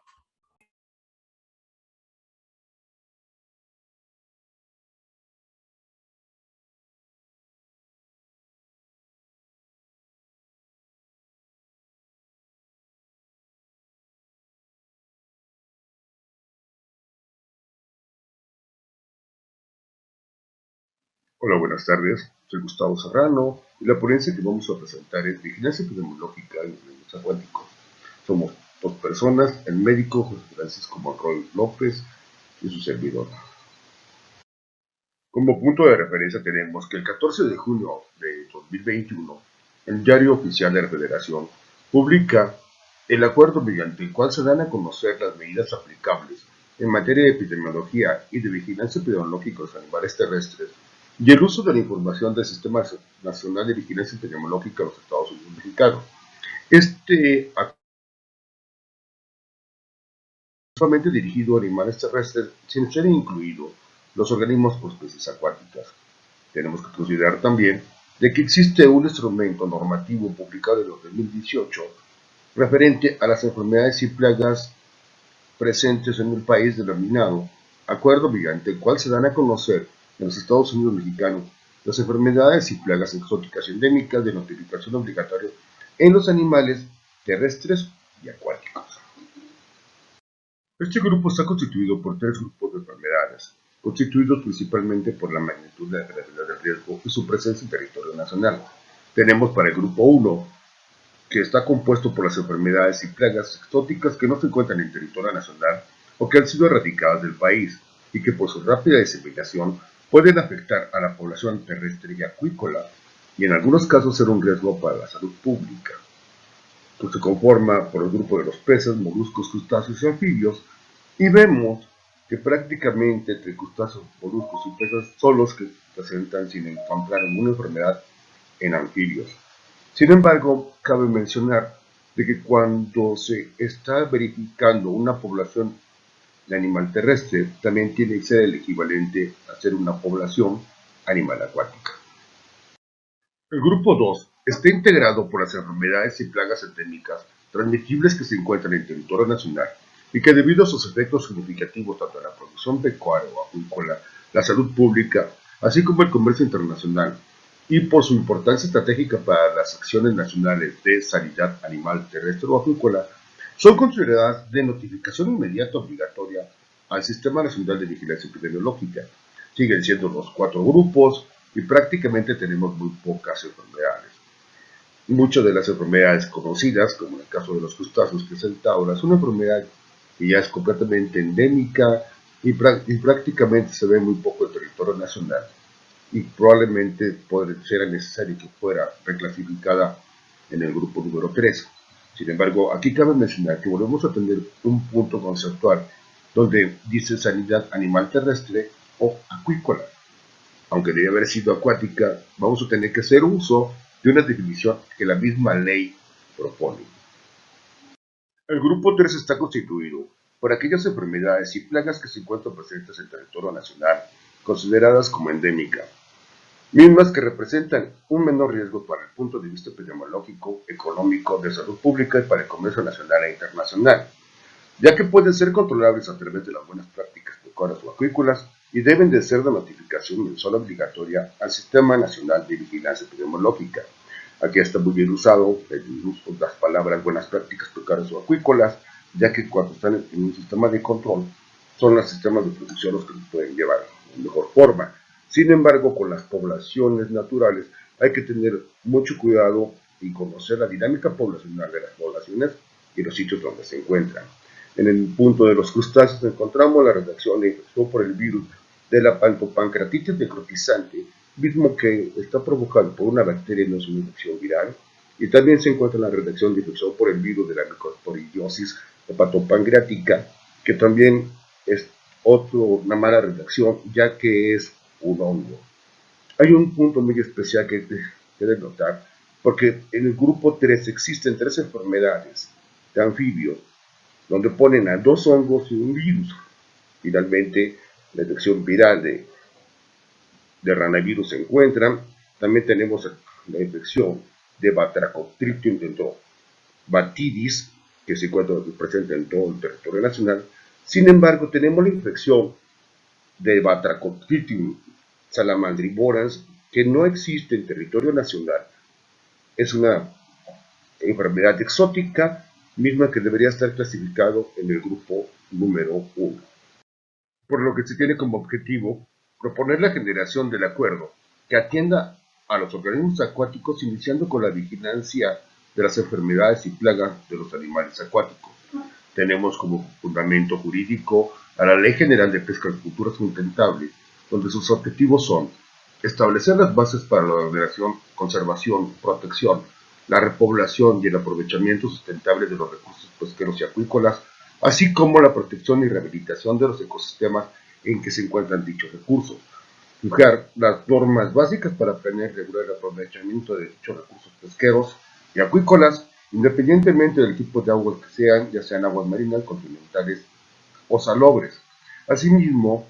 Speaker 5: Hola, buenas tardes. Soy Gustavo Serrano y la ponencia que vamos a presentar es Vigilancia Epidemiológica en organismos acuáticos. Somos dos personas, el médico José Francisco Monroy López y su servidor. Como punto de referencia tenemos que el 14 de junio de 2021, el Diario Oficial de la Federación publica el acuerdo mediante el cual se dan a conocer las medidas aplicables en materia de epidemiología y de vigilancia epidemiológica de los animales terrestres y el uso de la información del Sistema Nacional de Vigilancia Epidemiológica de los Estados Unidos Mexicanos. Este acuerdo es solamente dirigido a animales terrestres sin ser incluido los organismos por especies acuáticas. Tenemos que considerar también de que existe un instrumento normativo publicado en el 2018 referente a las enfermedades y plagas presentes en el país denominado acuerdo mediante el cual se dan a conocer en los Estados Unidos Mexicanos las enfermedades y plagas exóticas y endémicas de notificación obligatoria en los animales terrestres y acuáticos. Este grupo está constituido por 3 grupos de enfermedades, constituidos principalmente por la magnitud de la gravedad del riesgo y su presencia en territorio nacional. Tenemos para el grupo 1, que está compuesto por las enfermedades y plagas exóticas que no se encuentran en territorio nacional o que han sido erradicadas del país y que por su rápida diseminación pueden afectar a la población terrestre y acuícola y en algunos casos ser un riesgo para la salud pública. Pues se conforma por el grupo de los peces, moluscos, crustáceos y anfibios y vemos que prácticamente entre crustáceos, moluscos y peces son los que presentan sin encontrar ninguna enfermedad en anfibios. Sin embargo, cabe mencionar de que cuando se está verificando una población de animal terrestre, también tiene que ser el equivalente a ser una población animal acuática. El grupo 2 está integrado por las enfermedades y plagas endémicas transmisibles que se encuentran en territorio nacional y que debido a sus efectos significativos tanto en la producción pecuaria o acuícola, la salud pública, así como el comercio internacional, y por su importancia estratégica para las acciones nacionales de sanidad animal terrestre o acuícola, son consideradas de notificación inmediata obligatoria al Sistema Nacional de Vigilancia Epidemiológica. Siguen siendo los 4 grupos y prácticamente tenemos muy pocas enfermedades. Muchas de las enfermedades conocidas, como en el caso de los crustáceos, que es el taura, es una enfermedad que ya es completamente endémica y prácticamente se ve muy poco en territorio nacional. Y probablemente sea necesario que fuera reclasificada en el grupo número 3. Sin embargo, aquí cabe mencionar que volvemos a tener un punto conceptual donde dice sanidad animal terrestre o acuícola. Aunque debe haber sido acuática, vamos a tener que hacer uso de una definición que la misma ley propone. El grupo 3 está constituido por aquellas enfermedades y plagas que se encuentran presentes en territorio nacional, consideradas como endémicas, mismas que representan un menor riesgo para el punto de vista epidemiológico, económico, de salud pública y para el comercio nacional e internacional. ya que pueden ser controlables a través de las buenas prácticas pecuarias o acuícolas y deben de ser de notificación mensual obligatoria al Sistema Nacional de Vigilancia Epidemiológica. Aquí está muy bien usado el uso de las palabras buenas prácticas pecuarias o acuícolas, ya que cuando están en un sistema de control, son los sistemas de producción los que se pueden llevar de mejor forma. Sin embargo, con las poblaciones naturales hay que tener mucho cuidado y conocer la dinámica poblacional de las poblaciones y los sitios donde se encuentran. En el punto de los crustáceos encontramos la redacción de infección por el virus de la pantopancreatitis necrotizante, mismo que está provocado por una bacteria, no es una infección viral, y también se encuentra la redacción de infección por el virus de la micosporidiosis hepatopancreática, que también es una mala redacción, ya que es un hongo. Hay un punto muy especial que deben notar, porque en el grupo 3 existen 3 enfermedades de anfibios, donde ponen a 2 hongos y un virus. Finalmente, la infección viral de ranavirus se encuentra. También tenemos la infección de Batrachotrypium dendrobatidis, que se encuentra presente en todo el territorio nacional. Sin embargo, tenemos la infección de Batrachotrypium salamandriborans, que no existe en territorio nacional. Es una enfermedad exótica, misma que debería estar clasificado en el grupo número 1. Por lo que se tiene como objetivo proponer la generación del acuerdo que atienda a los organismos acuáticos, iniciando con la vigilancia de las enfermedades y plagas de los animales acuáticos. Tenemos como fundamento jurídico a la Ley General de Pesca y Cultura Sustentable, donde sus objetivos son establecer las bases para la ordenación, conservación, protección, la repoblación y el aprovechamiento sustentable de los recursos pesqueros y acuícolas, así como la protección y rehabilitación de los ecosistemas en que se encuentran dichos recursos. Fijar las normas básicas para planear y regular el aprovechamiento de dichos recursos pesqueros y acuícolas, independientemente del tipo de aguas que sean, ya sean aguas marinas, continentales o salobres. Asimismo,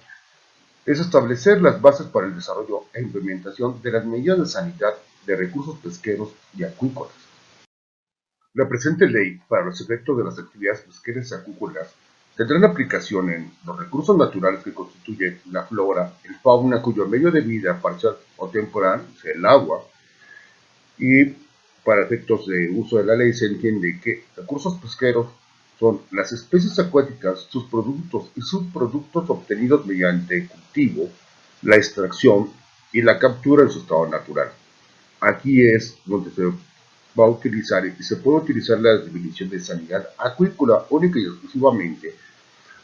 Speaker 5: es establecer las bases para el desarrollo e implementación de las medidas de sanidad de recursos pesqueros y acuícolas. La presente ley, para los efectos de las actividades pesqueras y acuícolas, tendrán aplicación en los recursos naturales que constituyen la flora, el fauna, cuyo medio de vida parcial o temporal es el agua, y para efectos de uso de la ley se entiende que recursos pesqueros son las especies acuáticas, sus productos y subproductos obtenidos mediante cultivo, la extracción y la captura en su estado natural. Aquí es donde se va a utilizar y se puede utilizar la definición de sanidad acuícola única y exclusivamente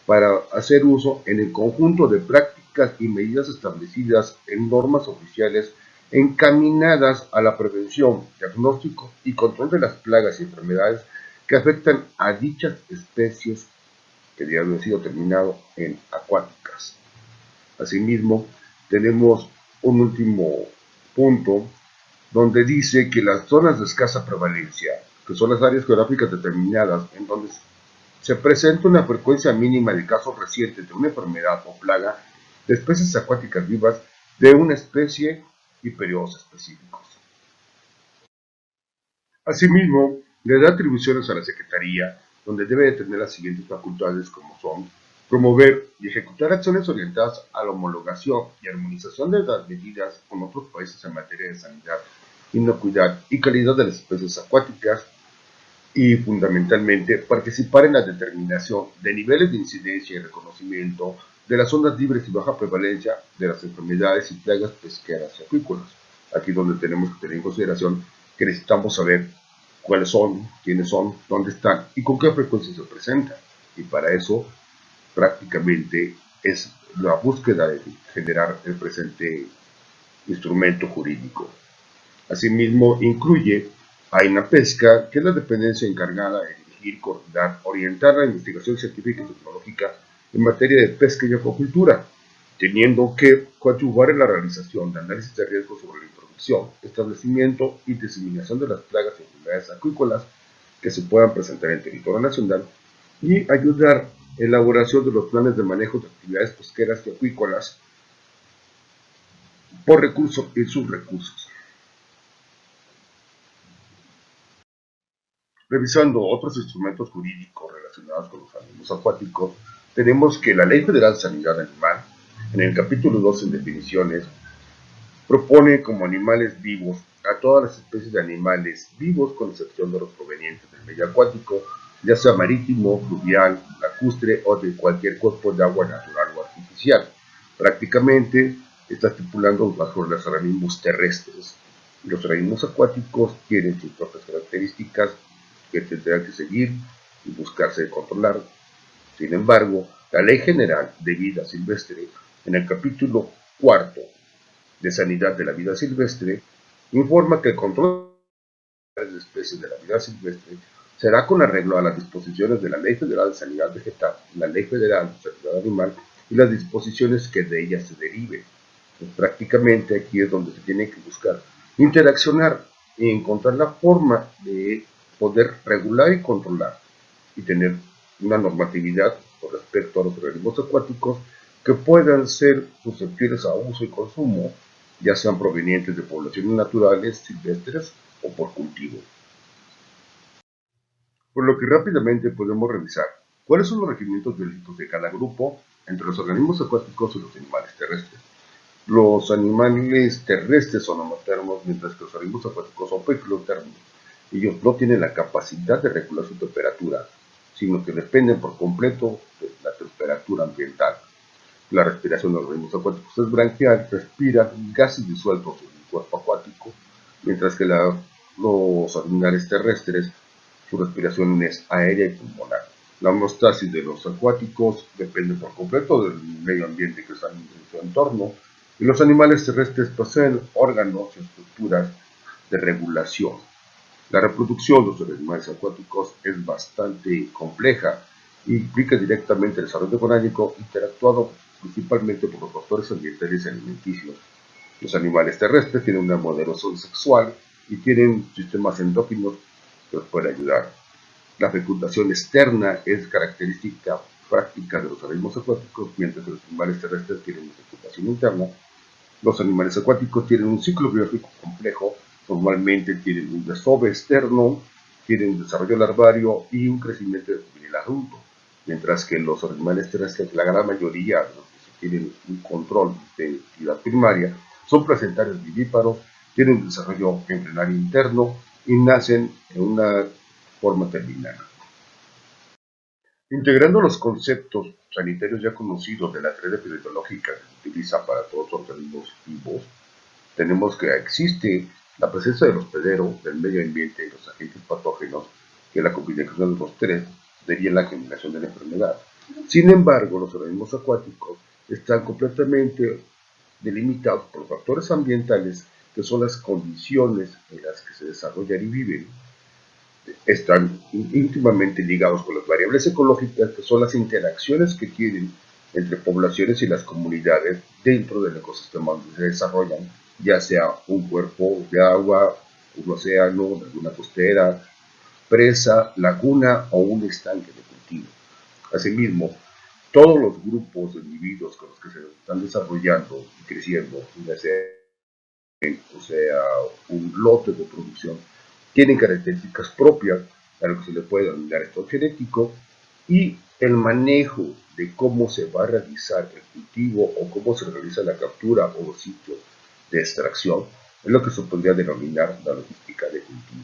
Speaker 5: para hacer uso en el conjunto de prácticas y medidas establecidas en normas oficiales encaminadas a la prevención, diagnóstico y control de las plagas y enfermedades que afectan a dichas especies que ya han sido terminado en acuáticas. Asimismo, tenemos un último punto donde dice que las zonas de escasa prevalencia, que son las áreas geográficas determinadas en donde se presenta una frecuencia mínima de casos recientes de una enfermedad o plaga de especies acuáticas vivas de una especie y periodos específicos. Asimismo, le da atribuciones a la Secretaría, donde debe de tener las siguientes facultades, como son promover y ejecutar acciones orientadas a la homologación y armonización de las medidas con otros países en materia de sanidad, inocuidad y calidad de las especies acuáticas, y fundamentalmente participar en la determinación de niveles de incidencia y reconocimiento de las zonas libres y baja prevalencia de las enfermedades y plagas pesqueras y acuícolas. Aquí donde tenemos que tener en consideración que necesitamos saber cuáles son, quiénes son, dónde están y con qué frecuencia se presentan. Y para eso prácticamente es la búsqueda de generar el presente instrumento jurídico. Asimismo, incluye a INAPESCA, que es la dependencia encargada de dirigir, coordinar, orientar la investigación científica y tecnológica en materia de pesca y acuacultura, teniendo que coadyuvar en la realización de análisis de riesgos sobre la introducción, establecimiento y diseminación de las plagas y enfermedades acuícolas que se puedan presentar en territorio nacional y ayudar en la elaboración de los planes de manejo de actividades pesqueras y acuícolas por recursos y subrecursos. Revisando otros instrumentos jurídicos relacionados con los organismos acuáticos, tenemos que la Ley Federal de Sanidad Animal, en el capítulo 2 en definiciones, propone como animales vivos a todas las especies de animales vivos con excepción de los provenientes del medio acuático, ya sea marítimo, fluvial, lacustre o de cualquier cuerpo de agua natural o artificial. Prácticamente está estipulando bajo los organismos terrestres. Los organismos acuáticos tienen sus propias características que tendrán que seguir y buscarse controlar. Sin embargo, la Ley General de Vida Silvestre, en el capítulo 4 de Sanidad de la Vida Silvestre, informa que el control de las especies de la vida silvestre será con arreglo a las disposiciones de la Ley Federal de Sanidad Vegetal, la Ley Federal de Sanidad Animal y las disposiciones que de ellas se deriven. Pues prácticamente aquí es donde se tiene que buscar interaccionar y encontrar la forma de poder regular y controlar y tener una normatividad con respecto a los organismos acuáticos que puedan ser susceptibles a uso y consumo, ya sean provenientes de poblaciones naturales, silvestres o por cultivo. Por lo que rápidamente podemos revisar cuáles son los requerimientos biológicos de cada grupo entre los organismos acuáticos y los animales terrestres. Los animales terrestres son homotermos, mientras que los organismos acuáticos son poikilotermos. Ellos no tienen la capacidad de regular su temperatura, sino que dependen por completo de la temperatura ambiental. La respiración de los organismos acuáticos es branquial, respiran gases disueltos en el cuerpo acuático, mientras que los animales terrestres, su respiración es aérea y pulmonar. La homeostasis de los acuáticos depende por completo del medio ambiente que está en su entorno, y los animales terrestres poseen órganos y estructuras de regulación. La reproducción de los animales acuáticos es bastante compleja y implica directamente el desarrollo orgánico interactuado principalmente por los factores ambientales y alimenticios. Los animales terrestres tienen una moderación sexual y tienen sistemas endócrinos que los pueden ayudar. La fecundación externa es característica práctica de los organismos acuáticos, mientras que los animales terrestres tienen una fecundación interna. Los animales acuáticos tienen un ciclo biológico complejo, normalmente tienen un desove externo, tienen un desarrollo larvario y un crecimiento juvenil adulto, mientras que los animales terrestres, la gran mayoría de los que tienen un control de actividad primaria, son placentarios vivíparos, tienen un desarrollo embrionario interno y nacen en una forma terminal. Integrando los conceptos sanitarios ya conocidos de la red epidemiológica que se utiliza para todos los organismos vivos, tenemos que existe la presencia del hospedero, del medio ambiente y los agentes patógenos, que la combinación de los tres sería la generación de la enfermedad. Sin embargo, los organismos acuáticos están completamente delimitados por factores ambientales que son las condiciones en las que se desarrollan y viven. Están íntimamente ligados con las variables ecológicas, que son las interacciones que tienen entre poblaciones y las comunidades dentro del ecosistema donde se desarrollan, ya sea un cuerpo de agua, un océano, una costera, presa, laguna o un estanque de cultivo. Asimismo, todos los grupos de individuos con los que se están desarrollando y creciendo, ya sea un lote de producción, tienen características propias a lo que se le puede denominar estado genético, y el manejo de cómo se va a realizar el cultivo o cómo se realiza la captura o los sitios de extracción es lo que se podría denominar la logística de cultivo.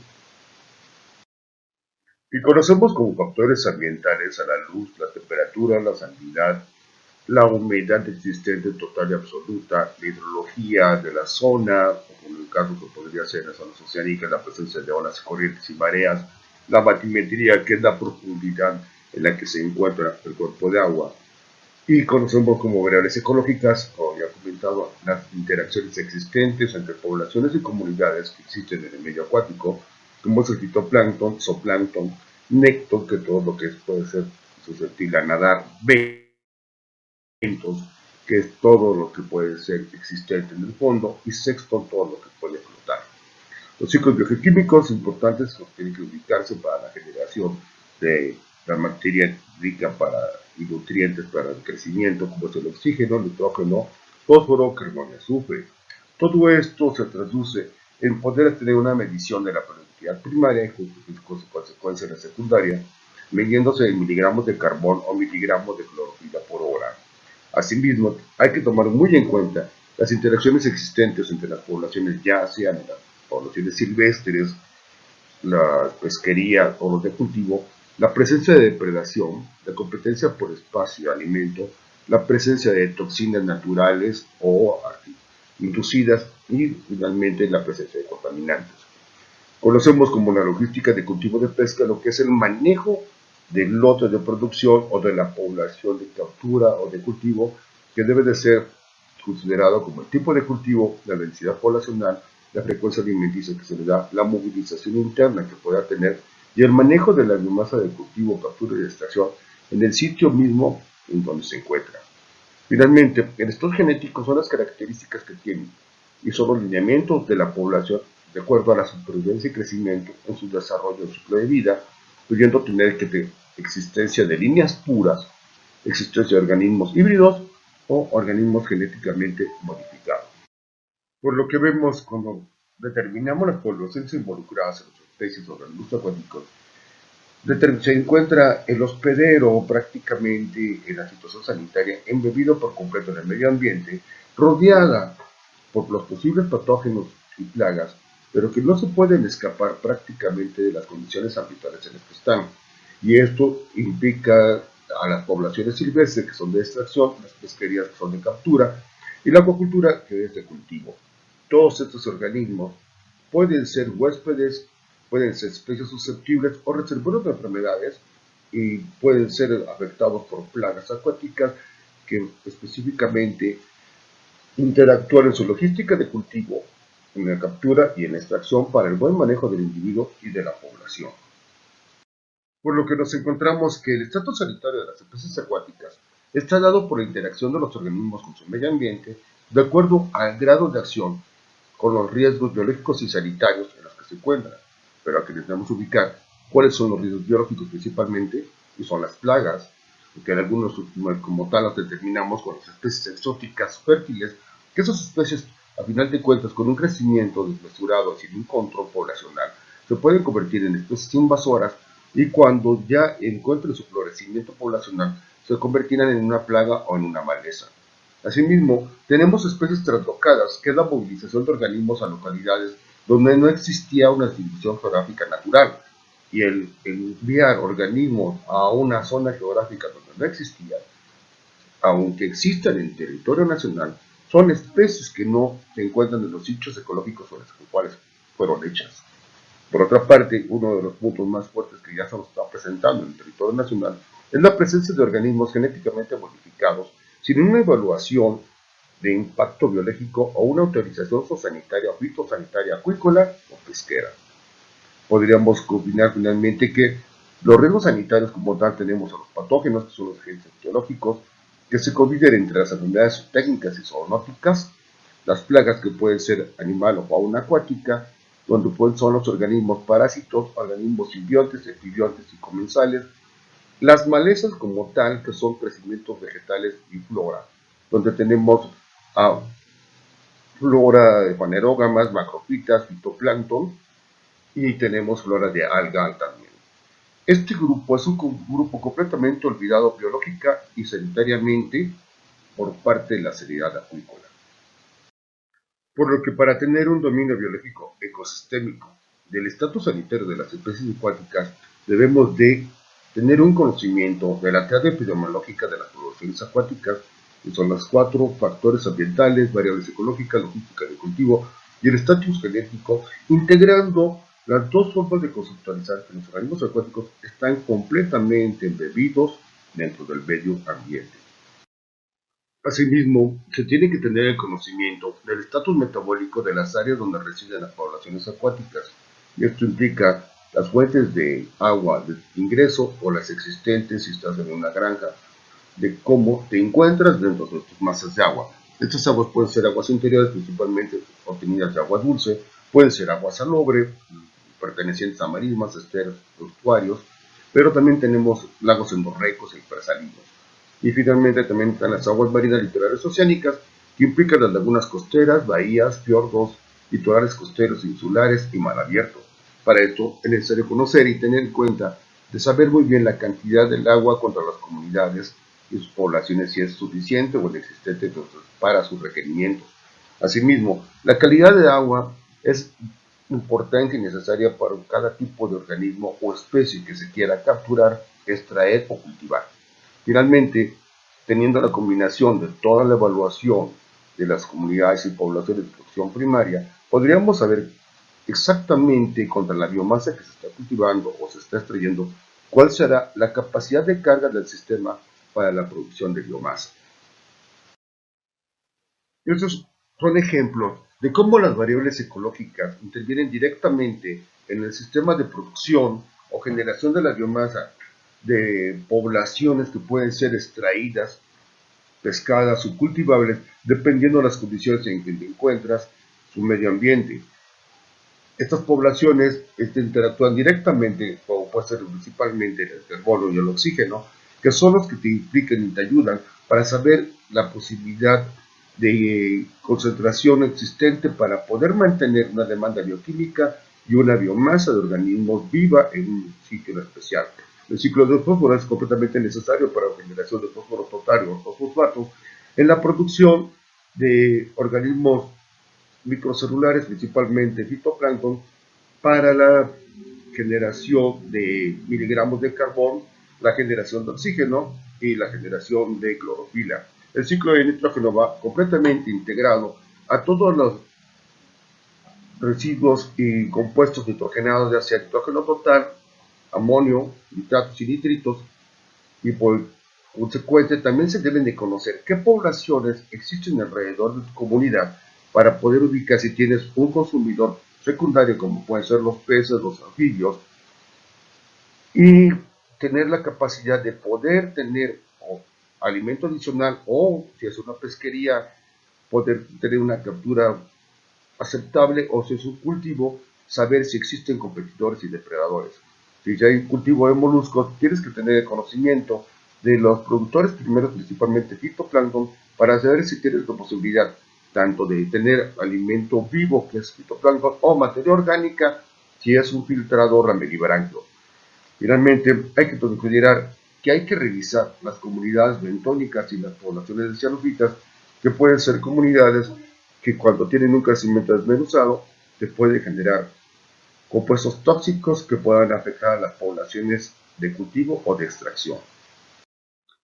Speaker 5: Y conocemos como factores ambientales a la luz, la temperatura, la salinidad, la humedad existente total y absoluta, la hidrología de la zona, o en el caso que podría ser las zonas oceánicas, la presencia de olas, corrientes y mareas, la batimetría, que es la profundidad en la que se encuentra el cuerpo de agua, y conocemos como variables ecológicas, como ya he comentado, las interacciones existentes entre poblaciones y comunidades que existen en el medio acuático, como es el fitoplancton, zooplancton, nécton, que todo lo que puede ser susceptible a nadar, que es todo lo que puede ser existente en el fondo, y sexton, todo lo que puede flotar. Los ciclos biogeoquímicos importantes tienen que ubicarse para la generación de la materia rica y nutrientes para el crecimiento, como es el oxígeno, nitrógeno, fósforo, carbono y azufre. Todo esto se traduce en poder tener una medición de la productividad actividad primaria y con su consecuencia la secundaria, midiéndose en miligramos de carbón o miligramos de clorofila por hora. Asimismo, hay que tomar muy en cuenta las interacciones existentes entre las poblaciones, ya sean las poblaciones silvestres, la pesquería o los de cultivo, la presencia de depredación, la competencia por espacio y alimento, la presencia de toxinas naturales o inducidas y finalmente la presencia de contaminantes. Conocemos como la logística de cultivo de pesca lo que es el manejo del lote de producción o de la población de captura o de cultivo, que debe de ser considerado como el tipo de cultivo, la densidad poblacional, la frecuencia alimenticia que se le da, la movilización interna que pueda tener y el manejo de la biomasa de cultivo, captura y extracción en el sitio mismo en donde se encuentra. Finalmente, el estado genético son las características que tienen y son los lineamientos de la población de acuerdo a la supervivencia y crecimiento en su desarrollo en ciclo de vida, pudiendo tener existencia de líneas puras, existencia de organismos híbridos o organismos genéticamente modificados. Por lo que vemos cuando determinamos las poblaciones involucradas en las especies o organismos acuáticos, se encuentra el hospedero prácticamente en la situación sanitaria embebido por completo en el medio ambiente, rodeada por los posibles patógenos y plagas, pero que no se pueden escapar prácticamente de las condiciones ambientales en las que están. Y esto implica a las poblaciones silvestres que son de extracción, las pesquerías que son de captura y la acuacultura que es de cultivo. Todos estos organismos pueden ser huéspedes, pueden ser especies susceptibles o reservorios de enfermedades y pueden ser afectados por plagas acuáticas que específicamente interactúan en su logística de cultivo, en la captura y en la extracción para el buen manejo del individuo y de la población. Por lo que nos encontramos que el estatus sanitario de las especies acuáticas está dado por la interacción de los organismos con su medio ambiente de acuerdo al grado de acción con los riesgos biológicos y sanitarios en los que se encuentran. Pero aquí necesitamos ubicar cuáles son los riesgos biológicos principalmente, y son las plagas, que en algunos como tal los determinamos con las especies exóticas fértiles, que esas especies, a final de cuentas, con un crecimiento desmesurado sin un control poblacional, se pueden convertir en especies invasoras y cuando ya encuentren su florecimiento poblacional, se convertirán en una plaga o en una maleza. Asimismo, tenemos especies translocadas, que es la movilización de organismos a localidades donde no existía una distribución geográfica natural, y el enviar organismos a una zona geográfica donde no existía, aunque existan en territorio nacional, son especies que no se encuentran en los sitios ecológicos sobre los cuales fueron hechas. Por otra parte, uno de los puntos más fuertes que ya se nos está presentando en el territorio nacional es la presencia de organismos genéticamente modificados sin una evaluación de impacto biológico o una autorización zoosanitaria o fitosanitaria acuícola o pesquera. Podríamos combinar finalmente que los riesgos sanitarios como tal tenemos a los patógenos, que son los agentes biológicos, que se conviven entre las enfermedades técnicas y zoonóticas, las plagas que pueden ser animal o fauna acuática, donde son los organismos parásitos, organismos simbiontes, epibiontes y comensales, las malezas como tal, que son crecimientos vegetales y flora, donde tenemos flora de fanerógamas, macrofitas, fitoplancton, y tenemos flora de alga también. Este grupo es un grupo completamente olvidado biológica y sanitariamente por parte de la sanidad acuícola. Por lo que para tener un dominio biológico ecosistémico del estatus sanitario de las especies acuáticas, debemos de tener un conocimiento de la teoría epidemiológica de las poblaciones acuáticas, que son los 4 factores ambientales, variables ecológicas, logística de cultivo y el estatus genético, integrando las dos formas de conceptualizar que los organismos acuáticos están completamente embebidos dentro del medio ambiente. Asimismo, se tiene que tener el conocimiento del estatus metabólico de las áreas donde residen las poblaciones acuáticas, y esto implica las fuentes de agua de ingreso o las existentes si estás en una granja, de cómo te encuentras dentro de tus masas de agua. Estas aguas pueden ser aguas interiores, principalmente obtenidas de agua dulce, pueden ser agua salobre, pertenecientes a marismas, esteros, estuarios, pero también tenemos lagos endorreicos y presalinos. Y finalmente también están las aguas marinas litorales oceánicas, que implican las lagunas costeras, bahías, fiordos, litorales costeros insulares y mar abierto. Para esto es necesario conocer y tener en cuenta de saber muy bien la cantidad del agua contra las comunidades y sus poblaciones, si es suficiente o inexistente para sus requerimientos. Asimismo, la calidad de agua es importante y necesaria para cada tipo de organismo o especie que se quiera capturar, extraer o cultivar. Finalmente, teniendo la combinación de toda la evaluación de las comunidades y poblaciones de producción primaria, podríamos saber exactamente contra la biomasa que se está cultivando o se está extrayendo, cuál será la capacidad de carga del sistema para la producción de biomasa. Estos son ejemplos de cómo las variables ecológicas intervienen directamente en el sistema de producción o generación de la biomasa de poblaciones que pueden ser extraídas, pescadas o cultivables dependiendo de las condiciones en que te encuentras, su medio ambiente. Estas poblaciones interactúan directamente, como puede ser principalmente el carbono y el oxígeno, que son los que te implican y te ayudan para saber la posibilidad de concentración existente para poder mantener una demanda bioquímica y una biomasa de organismos viva en un sitio especial. El ciclo de fósforo es completamente necesario para la generación de fósforo totario o fosfatos en la producción de organismos microcelulares, principalmente fitoplancton, para la generación de miligramos de carbón, la generación de oxígeno y la generación de clorofila. El ciclo de nitrógeno va completamente integrado a todos los residuos y compuestos nitrogenados, ya sea nitrógeno total, amonio, nitratos y nitritos, y por consecuente también se deben de conocer qué poblaciones existen alrededor de tu comunidad para poder ubicar si tienes un consumidor secundario como pueden ser los peces, los anfibios, y tener la capacidad de poder tener alimento adicional o si es una pesquería poder tener una captura aceptable, o si es un cultivo saber si existen competidores y depredadores. Si ya hay un cultivo de moluscos, tienes que tener el conocimiento de los productores primeros, principalmente fitoplancton, para saber si tienes la posibilidad tanto de tener alimento vivo, que es fitoplancton, o materia orgánica, si es un filtrador ameliberáncleo. Finalmente, hay que considerar que hay que revisar las comunidades bentónicas y las poblaciones de cianofitas, que pueden ser comunidades que cuando tienen un crecimiento desmenuzado, te pueden generar compuestos tóxicos que puedan afectar a las poblaciones de cultivo o de extracción.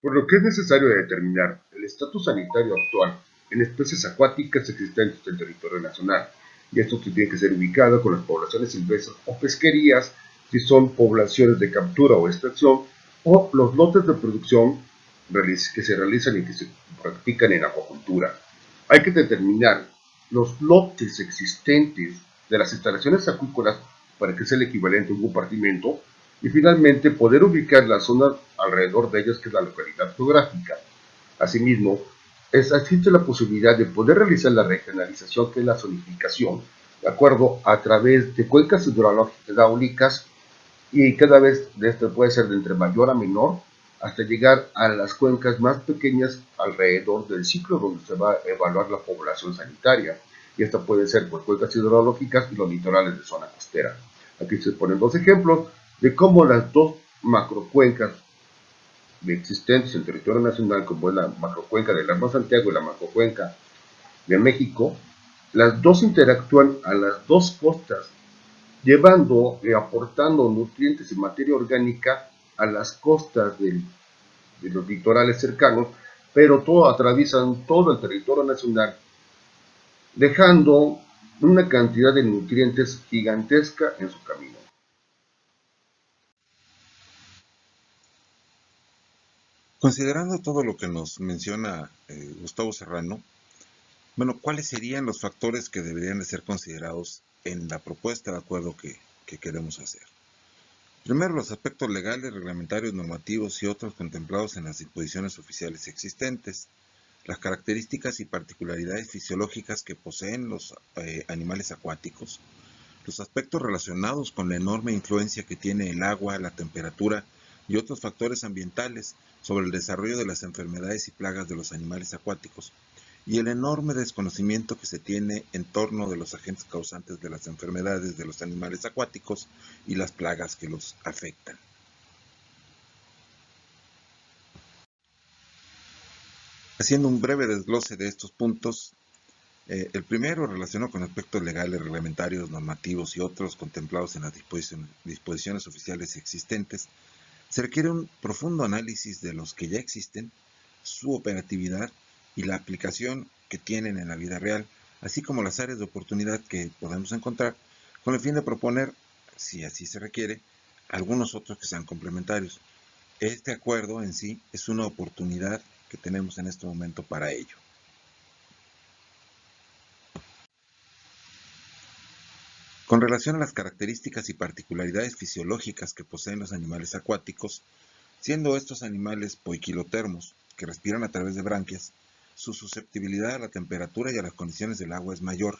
Speaker 5: Por lo que es necesario determinar el estatus sanitario actual en especies acuáticas existentes en el territorio nacional, y esto tiene que ser ubicado con las poblaciones silvestres o pesquerías, si son poblaciones de captura o extracción, o los lotes de producción que se realizan y que se practican en acuacultura. Hay que determinar los lotes existentes de las instalaciones acuícolas para que sea el equivalente a un compartimento, y finalmente poder ubicar la zona alrededor de ellas, que es la localidad geográfica. Asimismo, existe la posibilidad de poder realizar la regionalización, que es la zonificación, de acuerdo a través de cuencas hidráulicas, y cada vez de esto puede ser de entre mayor a menor, hasta llegar a las cuencas más pequeñas alrededor del ciclo donde se va a evaluar la población sanitaria. Y esta puede ser por cuencas hidrológicas y los litorales de zona costera. Aquí se ponen dos ejemplos de cómo las dos macrocuencas existentes en el territorio nacional, como es la macrocuenca del Lerma Santiago y la macrocuenca de México, las dos interactúan a las dos costas, llevando y aportando nutrientes y materia orgánica a las costas de los litorales cercanos, pero atraviesan todo el territorio nacional, dejando una cantidad de nutrientes gigantesca en su camino.
Speaker 6: Considerando todo lo que nos menciona Gustavo Serrano, bueno, ¿cuáles serían los factores que deberían de ser considerados en la propuesta de acuerdo que queremos hacer? Primero, los aspectos legales, reglamentarios, normativos y otros contemplados en las disposiciones oficiales existentes, las características y particularidades fisiológicas que poseen los animales acuáticos, los aspectos relacionados con la enorme influencia que tiene el agua, la temperatura y otros factores ambientales sobre el desarrollo de las enfermedades y plagas de los animales acuáticos, y el enorme desconocimiento que se tiene en torno de los agentes causantes de las enfermedades de los animales acuáticos y las plagas que los afectan. Haciendo un breve desglose de estos puntos, el primero relacionado con aspectos legales, reglamentarios, normativos y otros contemplados en las disposiciones oficiales existentes, se requiere un profundo análisis de los que ya existen, su operatividad y la aplicación que tienen en la vida real, así como las áreas de oportunidad que podemos encontrar, con el fin de proponer, si así se requiere, algunos otros que sean complementarios. Este acuerdo en sí es una oportunidad que tenemos en este momento para ello. Con relación a las características y particularidades fisiológicas que poseen los animales acuáticos, siendo estos animales poiquilotermos, que respiran a través de branquias, su susceptibilidad a la temperatura y a las condiciones del agua es mayor.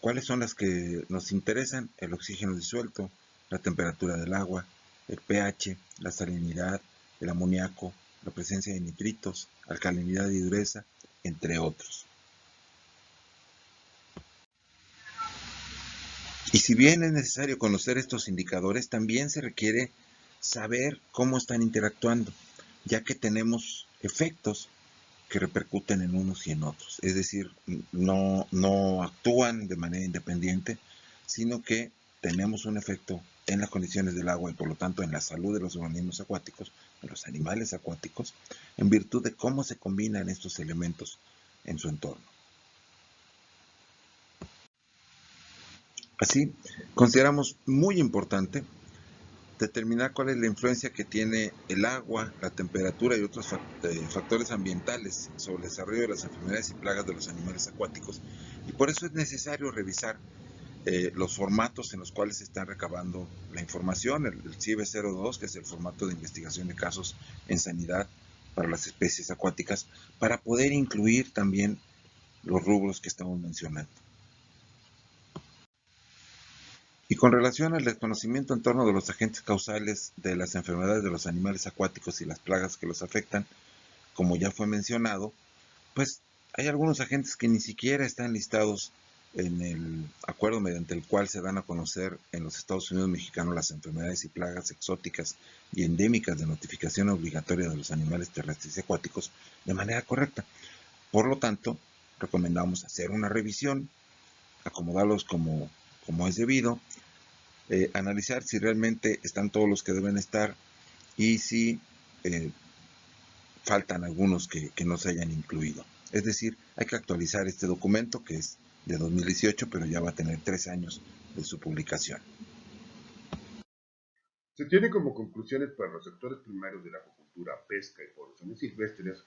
Speaker 6: ¿Cuáles son las que nos interesan? El oxígeno disuelto, la temperatura del agua, el pH, la salinidad, el amoníaco, la presencia de nitritos, alcalinidad y dureza, entre otros. Y si bien es necesario conocer estos indicadores, también se requiere saber cómo están interactuando, ya que tenemos efectos que repercuten en unos y en otros. Es decir, no actúan de manera independiente, sino que tenemos un efecto en las condiciones del agua y por lo tanto en la salud de los organismos acuáticos, de los animales acuáticos, en virtud de cómo se combinan estos elementos en su entorno. Así, consideramos muy importante determinar cuál es la influencia que tiene el agua, la temperatura y otros factores ambientales sobre el desarrollo de las enfermedades y plagas de los animales acuáticos, y por eso es necesario revisar los formatos en los cuales se está recabando la información, el CIBE 02, que es el formato de investigación de casos en sanidad para las especies acuáticas, para poder incluir también los rubros que estamos mencionando. Y con relación al desconocimiento en torno de los agentes causales de las enfermedades de los animales acuáticos y las plagas que los afectan, como ya fue mencionado, pues hay algunos agentes que ni siquiera están listados en el acuerdo mediante el cual se dan a conocer en los Estados Unidos mexicanos las enfermedades y plagas exóticas y endémicas de notificación obligatoria de los animales terrestres y acuáticos de manera correcta. Por lo tanto, recomendamos hacer una revisión, acomodarlos como es debido, analizar si realmente están todos los que deben estar y si faltan algunos que no se hayan incluido. Es decir, hay que actualizar este documento que es de 2018, pero ya va a tener 3 años de su publicación.
Speaker 5: Se tiene como conclusiones para los sectores primarios de la acuicultura, pesca y poblaciones silvestres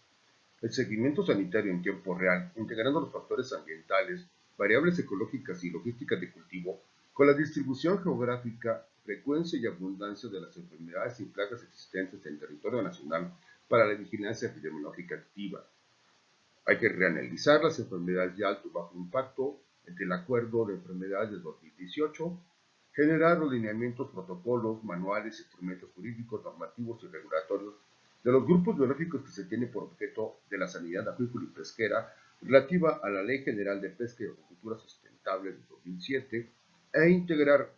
Speaker 5: el seguimiento sanitario en tiempo real, integrando los factores ambientales, variables ecológicas y logísticas de cultivo, con la distribución geográfica, frecuencia y abundancia de las enfermedades y plagas existentes en territorio nacional para la vigilancia epidemiológica activa. Hay que reanalizar las enfermedades de alto y bajo impacto entre el Acuerdo de Enfermedades de 2018, generar los lineamientos, protocolos, manuales, instrumentos jurídicos, normativos y regulatorios de los grupos biológicos que se tienen por objeto de la sanidad acuícola y pesquera relativa a la Ley General de Pesca y Acuicultura Sustentable de 2007 e integrar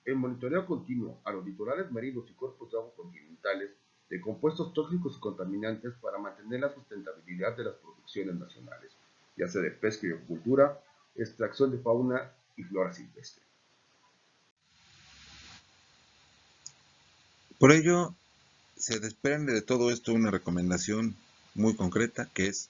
Speaker 5: el monitoreo continuo a los litorales marinos y cuerpos de agua continentales de compuestos tóxicos y contaminantes para mantener la sustentabilidad de las producciones nacionales, ya sea de pesca y acuicultura, extracción de fauna y flora silvestre.
Speaker 6: Por ello, se desprende de todo esto una recomendación muy concreta, que es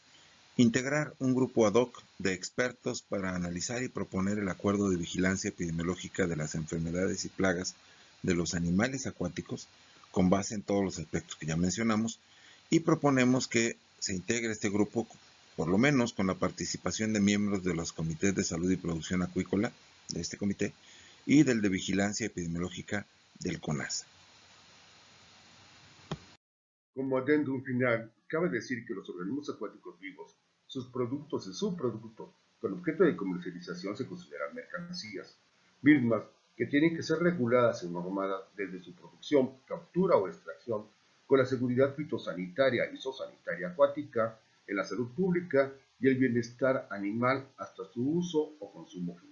Speaker 6: integrar un grupo ad hoc de expertos para analizar y proponer el acuerdo de vigilancia epidemiológica de las enfermedades y plagas de los animales acuáticos, con base en todos los aspectos que ya mencionamos, y proponemos que se integre este grupo, por lo menos con la participación de miembros de los comités de salud y producción acuícola, de este comité, y del de vigilancia epidemiológica del CONASA.
Speaker 5: Como adendum final, cabe decir que los organismos acuáticos vivos, sus productos y subproductos, con objeto de comercialización se consideran mercancías, mismas que tienen que ser reguladas y normadas desde su producción, captura o extracción, con la seguridad fitosanitaria y zoosanitaria acuática, en la salud pública y el bienestar animal hasta su uso o consumo final.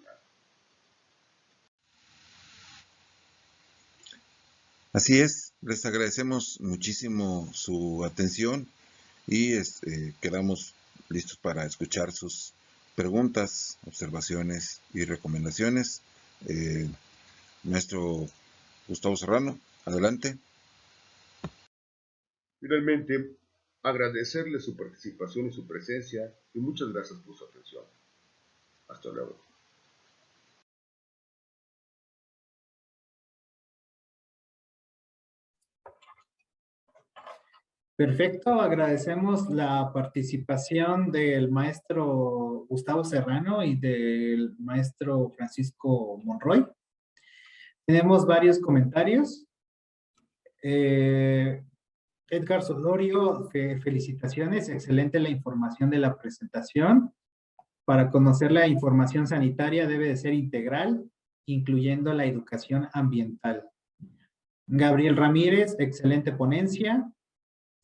Speaker 6: Así es, les agradecemos muchísimo su atención y quedamos listos para escuchar sus preguntas, observaciones y recomendaciones. Maestro Gustavo Serrano, adelante.
Speaker 5: Finalmente, agradecerle su participación y su presencia y muchas gracias por su atención. Hasta luego.
Speaker 2: Perfecto, agradecemos la participación del maestro Gustavo Serrano y del maestro Francisco Monroy. Tenemos varios comentarios. Edgar Solorio, felicitaciones, excelente la información de la presentación. Para conocer la información sanitaria debe de ser integral, incluyendo la educación ambiental. Gabriel Ramírez, excelente ponencia.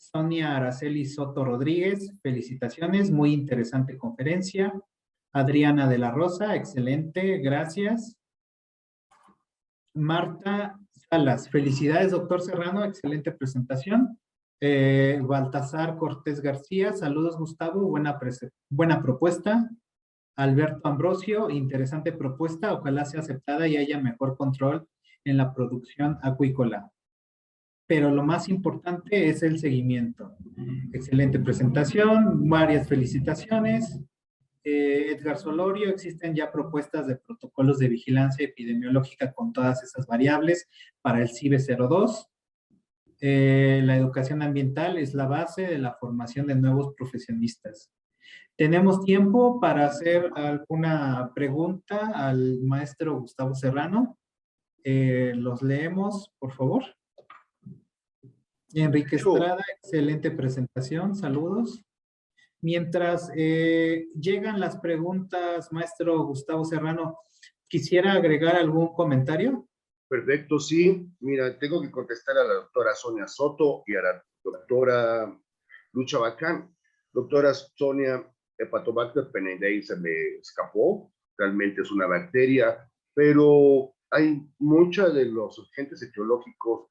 Speaker 2: Sonia Araceli Soto Rodríguez, felicitaciones, muy interesante conferencia. Adriana de la Rosa, excelente, gracias. Marta Salas, felicidades, doctor Serrano, excelente presentación. Baltasar Cortés García, saludos, Gustavo, buena propuesta. Alberto Ambrosio, interesante propuesta, ojalá sea aceptada y haya mejor control en la producción acuícola. Pero lo más importante es el seguimiento. Excelente presentación, varias felicitaciones. Edgar Solorio, existen ya propuestas de protocolos de vigilancia epidemiológica con todas esas variables para el CIBE 02. La educación ambiental es la base de la formación de nuevos profesionistas. ¿Tenemos tiempo para hacer alguna pregunta al maestro Gustavo Serrano? Los leemos, por favor. Enrique Estrada, excelente presentación, saludos. Mientras llegan las preguntas, maestro Gustavo Serrano, ¿quisiera agregar algún comentario?
Speaker 5: Perfecto, sí. Mira, tengo que contestar a la doctora Sonia Soto y a la doctora Lucha Bacán. Doctora Sonia, Hepatobacter penidae se me escapó, realmente es una bacteria, pero hay muchos de los agentes etiológicos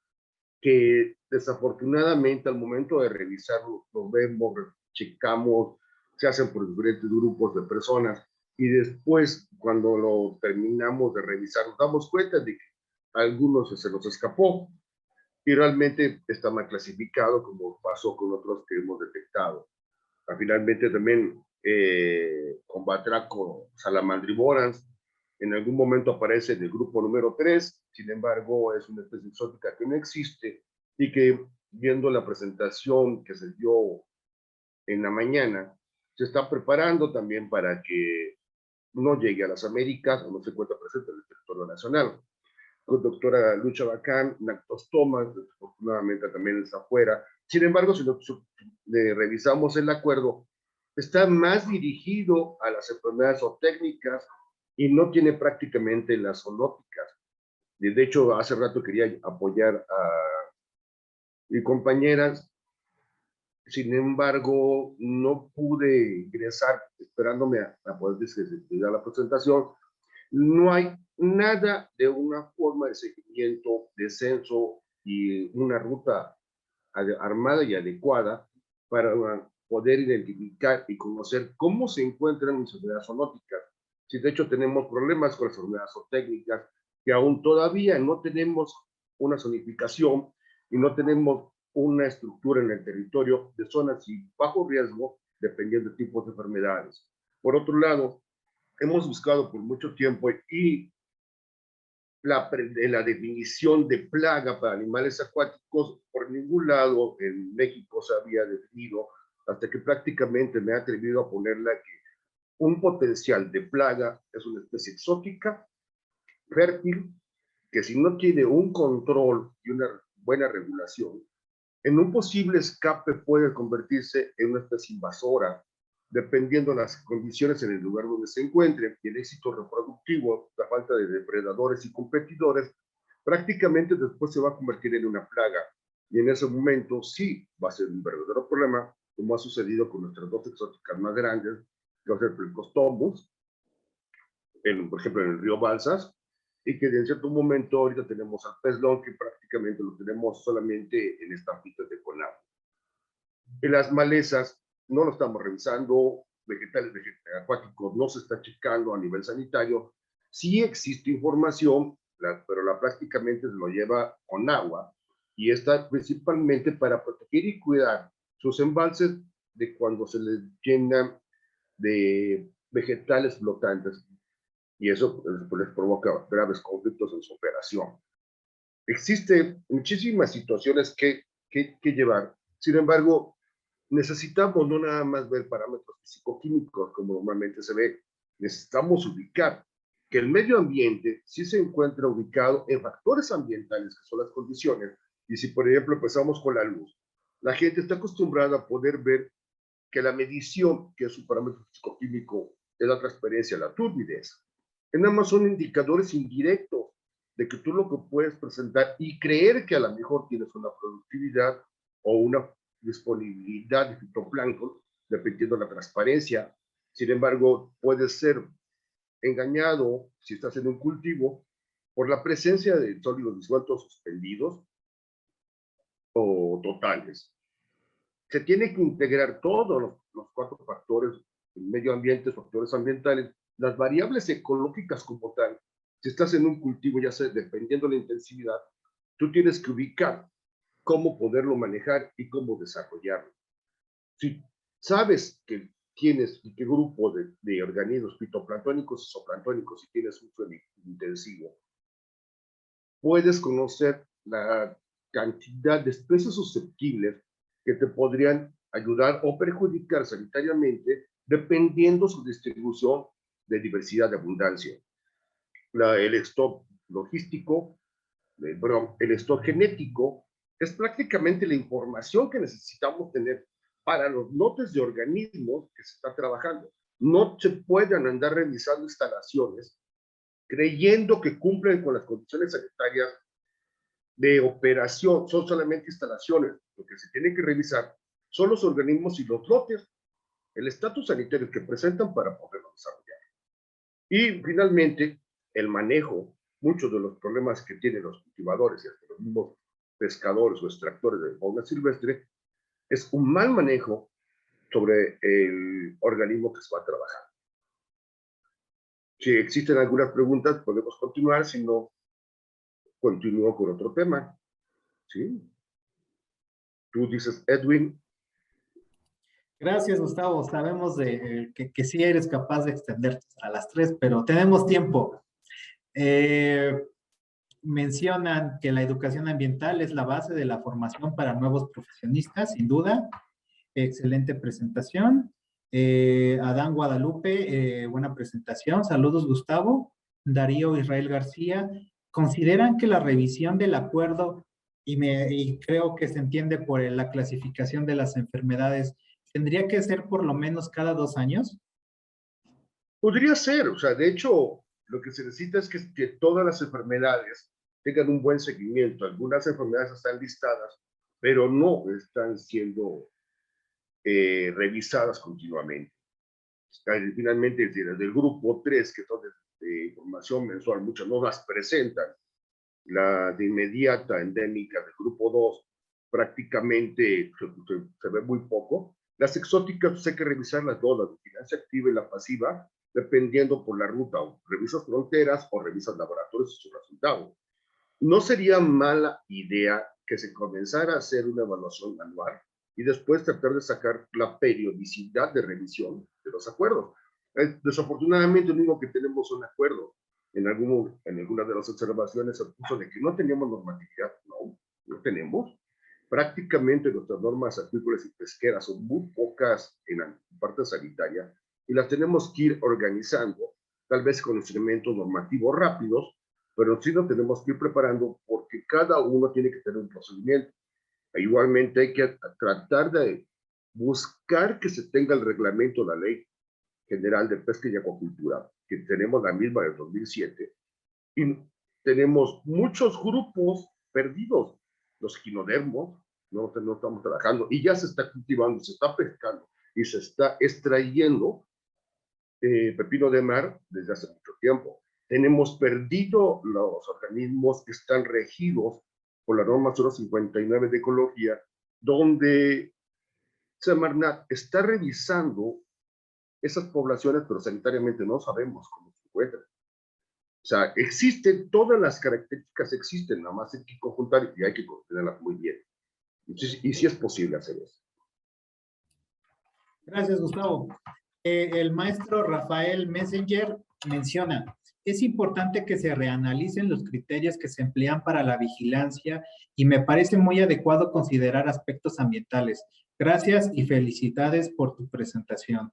Speaker 5: que desafortunadamente al momento de revisarlo, lo vemos, checamos, se hacen por diferentes grupos de personas y después cuando lo terminamos de revisar nos damos cuenta de que a algunos se nos escapó y realmente está mal clasificado como pasó con otros que hemos detectado. Finalmente también con Batraco salamandriborans en algún momento aparece en el grupo número 3, sin embargo es una especie exótica que no existe y que viendo la presentación que se dio en la mañana, se está preparando también para que no llegue a las Américas o no se encuentra presente en el territorio nacional. La doctora Lucha Bacán, Nactostoma, desafortunadamente también está afuera. Sin embargo, si revisamos el acuerdo, está más dirigido a las enfermedades zootécnicas y no tiene prácticamente las zoonóticas. De hecho, hace rato quería apoyar a mis compañeras, sin embargo, no pude ingresar esperándome a poder dar la presentación. No hay nada de una forma de seguimiento, de censo y una ruta armada y adecuada para poder identificar y conocer cómo se encuentran las enfermedades zoonóticas. Si de hecho tenemos problemas con las enfermedades zootécnicas, que aún todavía no tenemos una zonificación y no tenemos una estructura en el territorio de zonas y bajo riesgo, dependiendo de tipos de enfermedades. Por otro lado, hemos buscado por mucho tiempo y la definición de plaga para animales acuáticos por ningún lado en México se había definido hasta que prácticamente me he atrevido a ponerla que un potencial de plaga es una especie exótica, fértil, que si no tiene un control y una buena regulación, en un posible escape puede convertirse en una especie invasora, dependiendo de las condiciones en el lugar donde se encuentre y el éxito reproductivo, la falta de depredadores y competidores, prácticamente después se va a convertir en una plaga. Y en ese momento sí va a ser un verdadero problema, como ha sucedido con nuestras dos exóticas más grandes, que va a ser Plecostomus, por ejemplo, en el río Balsas, y que en cierto momento ahorita tenemos al pez lón, que prácticamente lo tenemos solamente en estampitas de Conab. En las malezas no lo estamos revisando, vegetales acuáticos no se está checando a nivel sanitario. Sí existe información, pero prácticamente se lo lleva con agua, y está principalmente para proteger y cuidar sus embalses de cuando se les llenan de vegetales flotantes, y eso les provoca graves conflictos en su operación. Existen muchísimas situaciones que llevar. Sin embargo, necesitamos no nada más ver parámetros físico-químicos como normalmente se ve, necesitamos ubicar que el medio ambiente sí se encuentra ubicado en factores ambientales, que son las condiciones. Y si, por ejemplo, empezamos con la luz, la gente está acostumbrada a poder ver que la medición, que es un parámetro físico-químico, es la transparencia, la turbidez. En ambas son indicadores indirectos de que tú lo que puedes presentar y creer que a lo mejor tienes una productividad o una disponibilidad de fitoplancton, dependiendo de la transparencia. Sin embargo, puedes ser engañado si estás en un cultivo por la presencia de sólidos disueltos suspendidos o totales. Se tiene que integrar todos los 4 factores, el medio ambiente, factores ambientales, las variables ecológicas como tal. Si estás en un cultivo, ya sea dependiendo de la intensidad, tú tienes que ubicar cómo poderlo manejar y cómo desarrollarlo. Si sabes que tienes qué grupo de organismos fitoplanctónicos y zooplanctónicos, si tienes un suelo intensivo, puedes conocer la cantidad de especies susceptibles que te podrían ayudar o perjudicar sanitariamente dependiendo su distribución de diversidad de abundancia. El stock logístico, el stock genético, es prácticamente la información que necesitamos tener para los lotes de organismos que se está trabajando. No se pueden andar revisando instalaciones creyendo que cumplen con las condiciones sanitarias de operación, son solamente instalaciones. Lo que se tiene que revisar son los organismos y los lotes, el estatus sanitario que presentan para poderlo desarrollar. Y finalmente, el manejo, muchos de los problemas que tienen los cultivadores y hasta los mismos pescadores o extractores de fauna silvestre, es un mal manejo sobre el organismo que se va a trabajar. Si existen algunas preguntas, podemos continuar, si no, continúo con otro tema. ¿Sí? Tú dices, Edwin.
Speaker 2: Gracias, Gustavo. Sabemos que sí eres capaz de extenderte a las 3, pero tenemos tiempo. Mencionan que la educación ambiental es la base de la formación para nuevos profesionistas, sin duda. Excelente presentación. Adán Guadalupe, buena presentación. Saludos, Gustavo. Darío Israel García. ¿Consideran que la revisión del acuerdo, y creo que se entiende por la clasificación de las enfermedades, tendría que ser por lo menos cada 2 años?
Speaker 5: Podría ser, o sea, de hecho, lo que se necesita es que todas las enfermedades tengan un buen seguimiento. Algunas enfermedades están listadas, pero no están siendo revisadas continuamente. Finalmente, desde el grupo 3, que son de información mensual, muchas no las presentan. La de inmediata endémica del grupo 2 prácticamente se ve muy poco. Las exóticas, pues hay que revisar las dos, la vigilancia activa y la pasiva, dependiendo por la ruta, o revisas fronteras o revisas laboratorios y su resultado. No sería mala idea que se comenzara a hacer una evaluación anual y después tratar de sacar la periodicidad de revisión de los acuerdos. Desafortunadamente, lo único que tenemos es un acuerdo. En alguna de las observaciones se puso de que no teníamos normatividad. No tenemos. Prácticamente nuestras normas acuícolas y pesqueras son muy pocas en la parte sanitaria y las tenemos que ir organizando, tal vez con instrumentos normativos rápidos, pero sí lo tenemos que ir preparando porque cada uno tiene que tener un procedimiento. E igualmente hay que tratar de buscar que se tenga el reglamento, la Ley General de Pesca y Acuacultura, que tenemos la misma del 2007, y tenemos muchos grupos perdidos. Los equinodermos no estamos trabajando y ya se está cultivando, se está pescando y se está extrayendo pepino de mar desde hace mucho tiempo. Tenemos perdido los organismos que están regidos por la norma 059 de ecología, donde Semarnat está revisando esas poblaciones, pero sanitariamente no sabemos cómo se encuentran. O sea, existen, todas las características existen, nada más hay que conjuntar y hay que coordinarlas muy bien. Y sí es posible hacer eso.
Speaker 2: Gracias, Gustavo. El maestro Rafael Messenger menciona, es importante que se reanalicen los criterios que se emplean para la vigilancia y me parece muy adecuado considerar aspectos ambientales. Gracias y felicidades por tu presentación.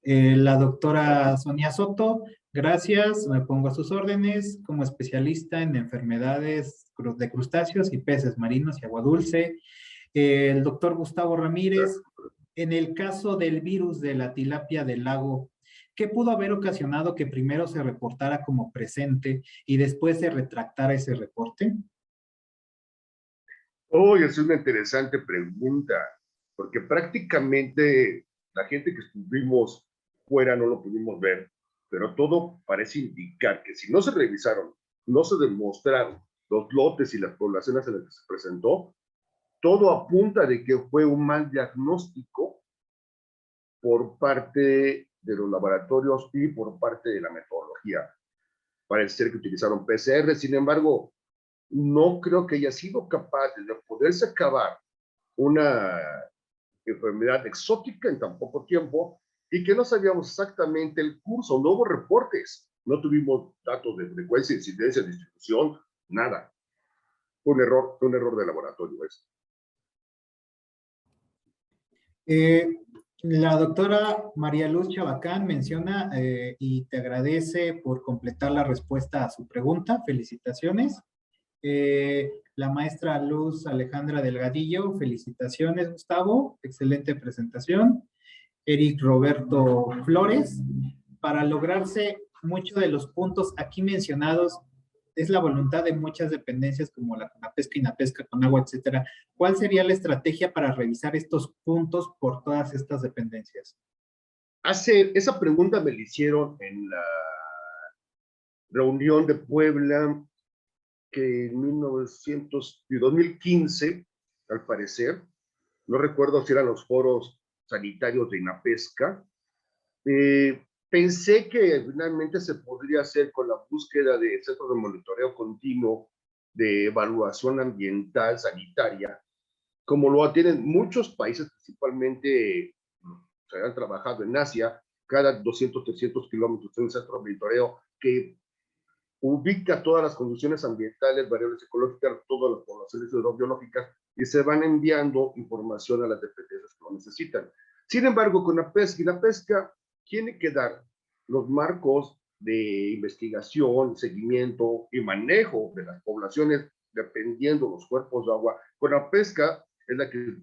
Speaker 2: La doctora Sonia Soto, gracias, me pongo a sus órdenes como especialista en enfermedades de crustáceos y peces marinos y agua dulce. El doctor Gustavo Ramírez, en el caso del virus de la tilapia del lago, ¿qué pudo haber ocasionado que primero se reportara como presente y después se retractara ese reporte?
Speaker 5: Oh, es una interesante pregunta, porque prácticamente la gente que estuvimos fuera no lo pudimos ver, pero todo parece indicar que si no se revisaron, no se demostraron los lotes y las poblaciones en las que se presentó, todo apunta de que fue un mal diagnóstico por parte de los laboratorios y por parte de la metodología. Parece ser que utilizaron PCR, sin embargo, no creo que haya sido capaz de poderse acabar una enfermedad exótica en tan poco tiempo y que no sabíamos exactamente el curso, no hubo reportes, no tuvimos datos de frecuencia, incidencia, distribución, nada. Fue un error de laboratorio eso.
Speaker 2: La doctora María Luz Chabacán menciona y te agradece por completar la respuesta a su pregunta. Felicitaciones. La maestra Luz Alejandra Delgadillo, felicitaciones, Gustavo. Excelente presentación. Eric Roberto Flores, para lograrse muchos de los puntos aquí mencionados, es la voluntad de muchas dependencias como la CONAPESCA, INAPESCA, CONAGUA, etcétera. ¿Cuál sería la estrategia para revisar estos puntos por todas estas dependencias?
Speaker 5: Esa pregunta me la hicieron en la reunión de Puebla que en 2015, al parecer, no recuerdo si eran los foros sanitarios de INAPESCA, pensé que finalmente se podría hacer con la búsqueda de centros de monitoreo continuo de evaluación ambiental sanitaria, como lo tienen muchos países, principalmente se han trabajado en Asia, cada 200, 300 kilómetros hay un centro de monitoreo que ubica todas las condiciones ambientales, variables ecológicas, todas las poblaciones hidrobiológicas y se van enviando información a las dependencias que lo necesitan. Sin embargo, con la pesca tiene que dar los marcos de investigación, seguimiento y manejo de las poblaciones dependiendo de los cuerpos de agua. Con la pesca es la que,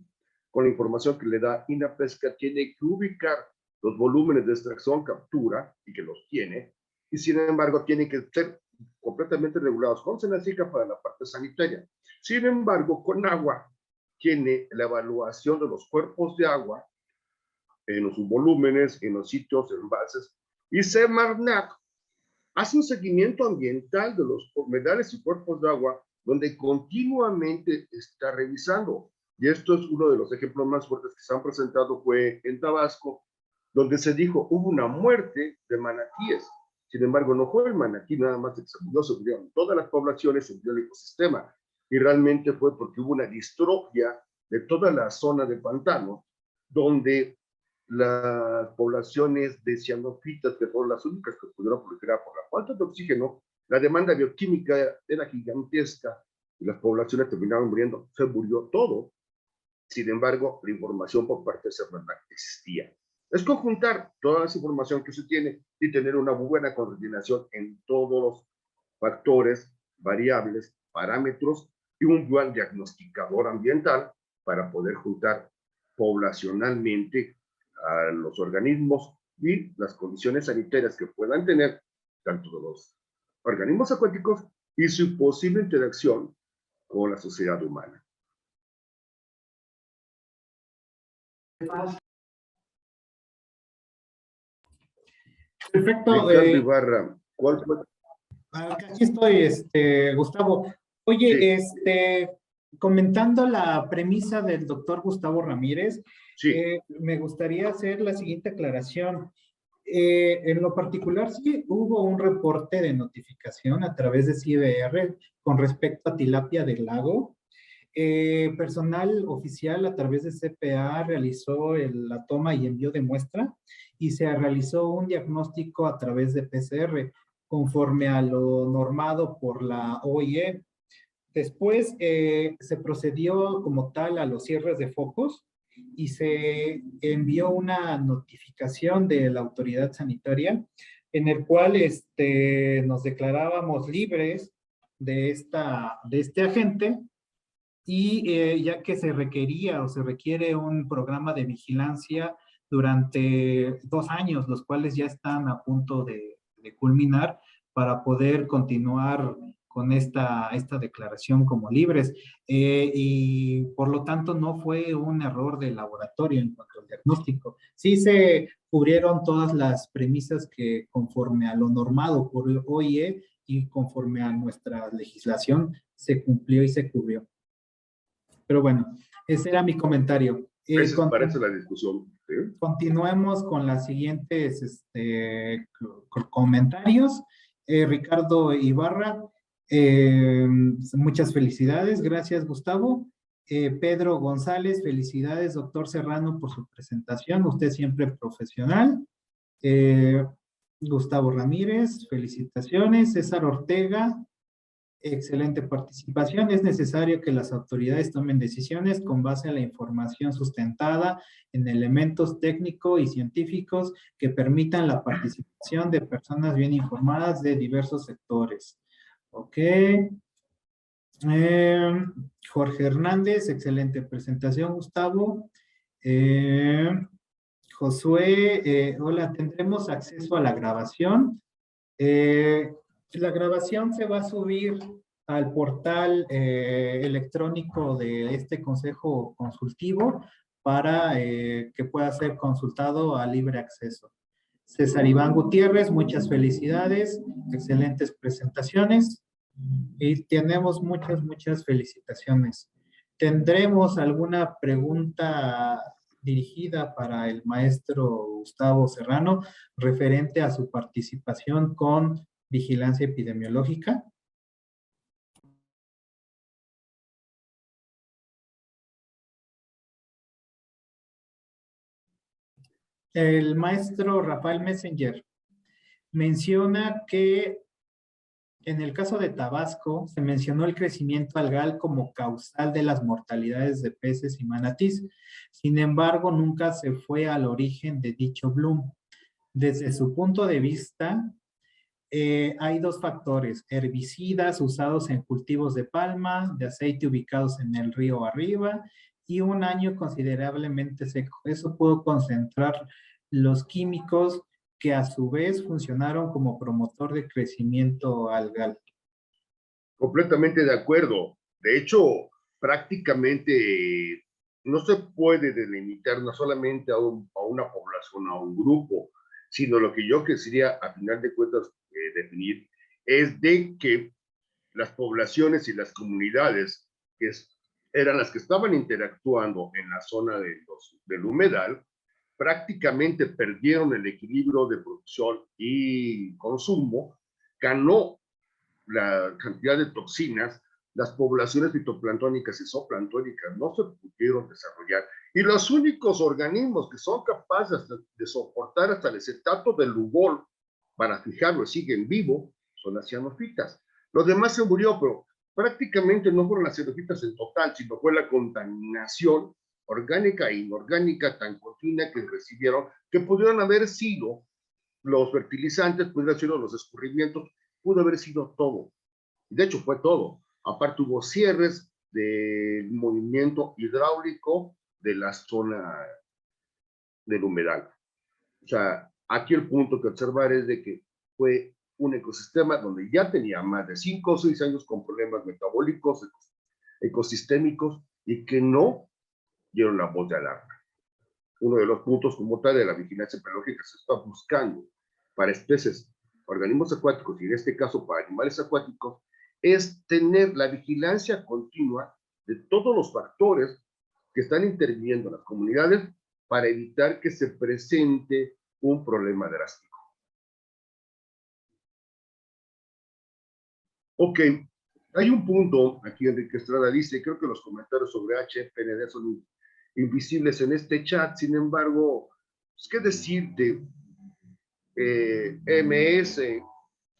Speaker 5: con la información que le da INAPESCA, tiene que ubicar los volúmenes de extracción, captura, y que los tiene, y sin embargo tienen que ser completamente regulados con Senacica para la parte sanitaria. Sin embargo, con agua tiene la evaluación de los cuerpos de agua en los volúmenes, en los sitios, en embalses, y Semarnat hace un seguimiento ambiental de los humedales y cuerpos de agua donde continuamente está revisando. Y esto es uno de los ejemplos más fuertes que se han presentado, fue en Tabasco, donde se dijo hubo una muerte de manatíes. Sin embargo, no fue el manatí nada más que se murieron todas las poblaciones, se murió el ecosistema. Y realmente fue porque hubo una distrofia de toda la zona de pantano, donde las poblaciones de cianofitas, que fueron las únicas que pudieron proliferar por la falta de oxígeno, la demanda bioquímica era gigantesca y las poblaciones terminaron muriendo. Se murió todo. Sin embargo, la información por parte de Semarnat existía. Es conjuntar toda esa información que se tiene y tener una buena coordinación en todos los factores, variables, parámetros y un buen diagnosticador ambiental para poder juntar poblacionalmente a los organismos y las condiciones sanitarias que puedan tener tanto de los organismos acuáticos y su posible interacción con la sociedad humana.
Speaker 2: Perfecto.
Speaker 5: Ricardo Ibarra, ¿cuál fue?
Speaker 2: Aquí estoy, Gustavo. Oye, comentando la premisa del doctor Gustavo Ramírez,
Speaker 5: Sí,
Speaker 2: me gustaría hacer la siguiente aclaración. En lo particular, sí hubo un reporte de notificación a través de CIBR con respecto a tilapia del lago. Personal oficial a través de CPA realizó la toma y envío de muestra y se realizó un diagnóstico a través de PCR conforme a lo normado por la OIE. Después se procedió como tal a los cierres de focos y se envió una notificación de la autoridad sanitaria en el cual nos declarábamos libres de este agente y ya que se requería o se requiere un programa de vigilancia durante 2 años, los cuales ya están a punto de culminar para poder continuar con esta declaración como libres. Y por lo tanto no fue un error de laboratorio en cuanto al diagnóstico. Sí se cubrieron todas las premisas que conforme a lo normado por OIE y conforme a nuestra legislación se cumplió y se cubrió. Pero bueno, ese era mi comentario.
Speaker 5: esa parece la discusión. ¿Sí?
Speaker 2: Continuemos con las siguientes comentarios. Ricardo Ibarra, muchas felicidades. Gracias, Gustavo. Pedro González, felicidades, doctor Serrano, por su presentación. Usted siempre profesional. Gustavo Ramírez, felicitaciones. César Ortega, excelente participación. Es necesario que las autoridades tomen decisiones con base a la información sustentada en elementos técnicos y científicos que permitan la participación de personas bien informadas de diversos sectores. Ok. Jorge Hernández, excelente presentación, Gustavo. Josué, hola, ¿tendremos acceso a la grabación? La grabación se va a subir al portal electrónico de este consejo consultivo para que pueda ser consultado a libre acceso. César Iván Gutiérrez, muchas felicidades, excelentes presentaciones y tenemos muchas felicitaciones. ¿Tendremos alguna pregunta dirigida para el maestro Gustavo Serrano referente a su participación con vigilancia epidemiológica? El maestro Rafael Messenger menciona que en el caso de Tabasco se mencionó el crecimiento algal como causal de las mortalidades de peces y manatís. Sin embargo, nunca se fue al origen de dicho bloom. Desde su punto de vista, hay 2 factores: herbicidas usados en cultivos de palma, de aceite ubicados en el río arriba y un año considerablemente seco. Eso pudo concentrar los químicos que a su vez funcionaron como promotor de crecimiento algal.
Speaker 5: Completamente de acuerdo. De hecho, prácticamente no se puede delimitar no solamente a una población, a un grupo, sino lo que yo quisiera, a final de cuentas, definir es de que las poblaciones y las comunidades que eran las que estaban interactuando en la zona del humedal, prácticamente perdieron el equilibrio de producción y consumo, ganó la cantidad de toxinas, las poblaciones fitoplanctónicas y zooplanctónicas no se pudieron desarrollar. Y los únicos organismos que son capaces de soportar hasta el acetato del lugol para fijarlo y siguen vivo son las cianofitas. Los demás se murió, pero prácticamente no fueron las cianofitas en total, sino fue la contaminación orgánica e inorgánica tan continua que recibieron, que pudieron haber sido los fertilizantes, pudieron haber sido los escurrimientos, pudo haber sido todo. De hecho, fue todo. Aparte hubo cierres del movimiento hidráulico de la zona del humedal. O sea, aquí el punto que observar es de que fue un ecosistema donde ya tenía más de 5 o 6 años con problemas metabólicos, ecosistémicos, y que no dieron la voz de alarma. Uno de los puntos como tal de la vigilancia epidemiológica se está buscando para especies, organismos acuáticos, y en este caso para animales acuáticos, es tener la vigilancia continua de todos los factores que están interviniendo en las comunidades para evitar que se presente un problema drástico. Ok, hay un punto, aquí Enrique Estrada dice, creo que los comentarios sobre HPND son invisibles en este chat, sin embargo, pues, ¿qué decir de MS?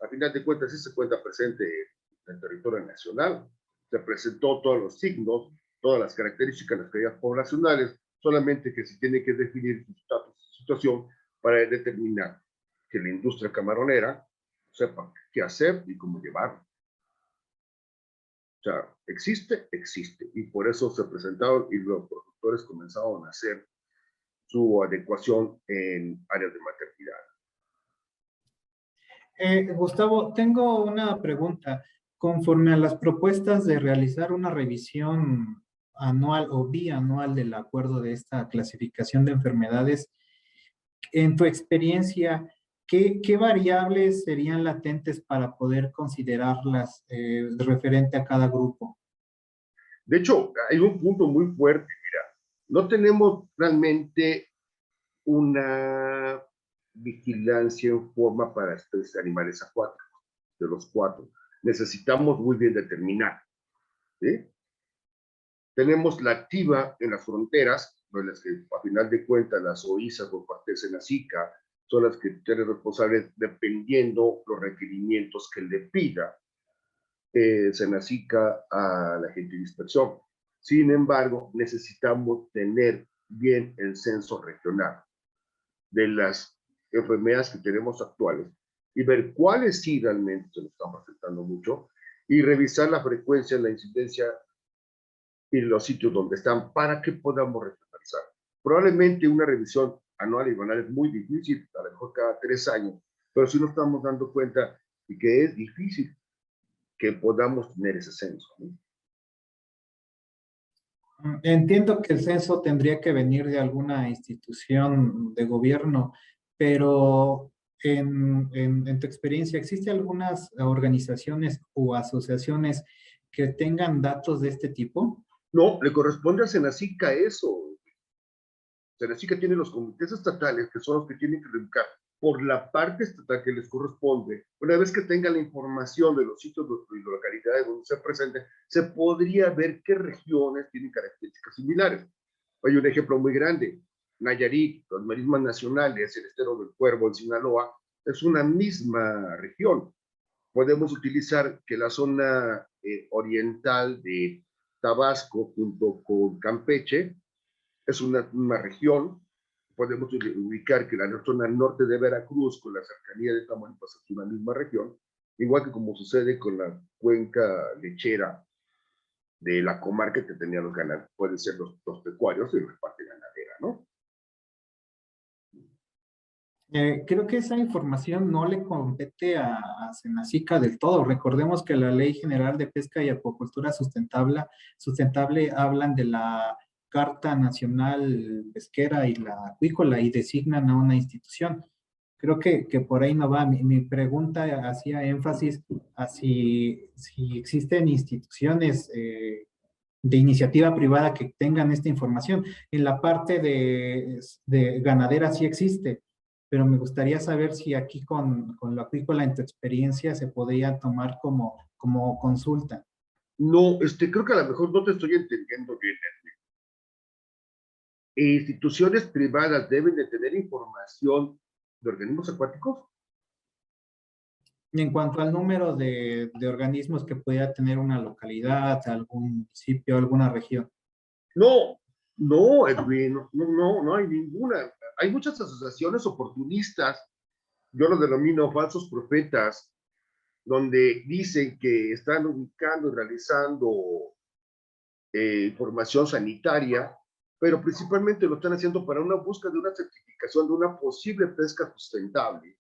Speaker 5: A final de cuentas, sí se cuenta presente en el territorio nacional, se presentó todos los signos, todas las características, las calidades poblacionales, solamente que se tiene que definir su situación para determinar que la industria camaronera sepa qué hacer y cómo llevarlo. O sea, existe, y por eso se presentaron y los productores comenzaron a hacer su adecuación en áreas de maternidad.
Speaker 2: Gustavo, tengo una pregunta. Conforme a las propuestas de realizar una revisión anual o bianual del acuerdo de esta clasificación de enfermedades, en tu experiencia, ¿qué variables serían latentes para poder considerarlas referente a cada grupo?
Speaker 5: De hecho, hay un punto muy fuerte, mira, no tenemos realmente una vigilancia en forma para estos animales acuáticos, de los 4. Necesitamos muy bien determinar, ¿sí? Tenemos la activa en las fronteras, en las que a final de cuentas las OISA por parte de Senacica son las que tienen responsables dependiendo los requerimientos que le pida Senacica a la gente de inspección. Sin embargo, necesitamos tener bien el censo regional de las enfermedades que tenemos actuales y ver cuáles sí realmente se nos están presentando mucho y revisar la frecuencia, la incidencia y los sitios donde están para que podamos regionalizar. Probablemente una revisión anual y bianual es muy difícil, a lo mejor cada 3 años, pero sí nos estamos dando cuenta de que es difícil que podamos tener ese censo, ¿no?
Speaker 2: Entiendo que el censo tendría que venir de alguna institución de gobierno, pero en tu experiencia, ¿existen algunas organizaciones o asociaciones que tengan datos de este tipo?
Speaker 5: No, le corresponde a Senacica eso. Senacica tiene los comités estatales que son los que tienen que revisar por la parte estatal que les corresponde. Una vez que tengan la información de los sitios y localidades donde se presenten, se podría ver qué regiones tienen características similares. Hay un ejemplo muy grande. Nayarit, los marismas nacionales, el estero del Cuervo, en Sinaloa, es una misma región. Podemos utilizar que la zona oriental de Tabasco junto con Campeche es una región. Podemos ubicar que la zona norte de Veracruz con la cercanía de Tamaulipas es una misma región, igual que como sucede con la cuenca lechera de la comarca que tenía los ganaderos, pueden ser los pecuarios y la parte ganadera, ¿no?
Speaker 2: Creo que esa información no le compete a Senacica del todo. Recordemos que la Ley General de Pesca y Acuacultura Sustentable hablan de la Carta Nacional Pesquera y la Acuícola y designan a una institución. Creo que por ahí no va. Mi pregunta hacía énfasis a si existen instituciones de iniciativa privada que tengan esta información. En la parte de ganadera sí existe, pero me gustaría saber si aquí con la acuícola en tu experiencia se podría tomar como consulta.
Speaker 5: No, creo que a lo mejor no te estoy entendiendo bien. ¿Instituciones privadas deben de tener información de organismos acuáticos?
Speaker 2: En cuanto al número de organismos que pudiera tener una localidad, algún municipio, alguna región.
Speaker 5: No, no, Edwin, no hay ninguna. Hay muchas asociaciones oportunistas, yo los denomino falsos profetas, donde dicen que están ubicando y realizando información sanitaria, pero principalmente lo están haciendo para una búsqueda de una certificación de una posible pesca sustentable,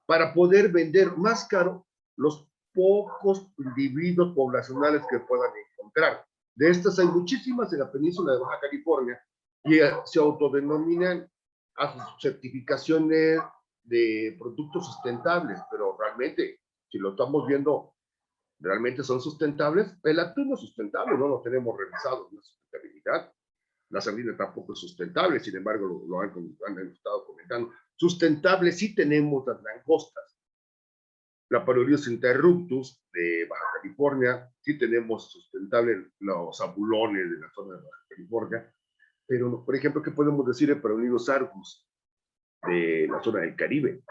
Speaker 5: para poder vender más caro los pocos individuos poblacionales que puedan encontrar. De estas hay muchísimas en la península de Baja California y se autodenominan a sus certificaciones de productos sustentables, pero realmente, si lo estamos viendo, ¿realmente son sustentables? El atún no es sustentable, no lo tenemos revisado, la sustentabilidad. La sardina tampoco es sustentable, sin embargo, lo han estado comentando. Sustentable sí tenemos las langostas. La Parorhios interruptus de Baja California, sí tenemos sustentable los abulones de la zona de Baja California, pero, por ejemplo, ¿qué podemos decir de Parorhios argus de la zona del Caribe?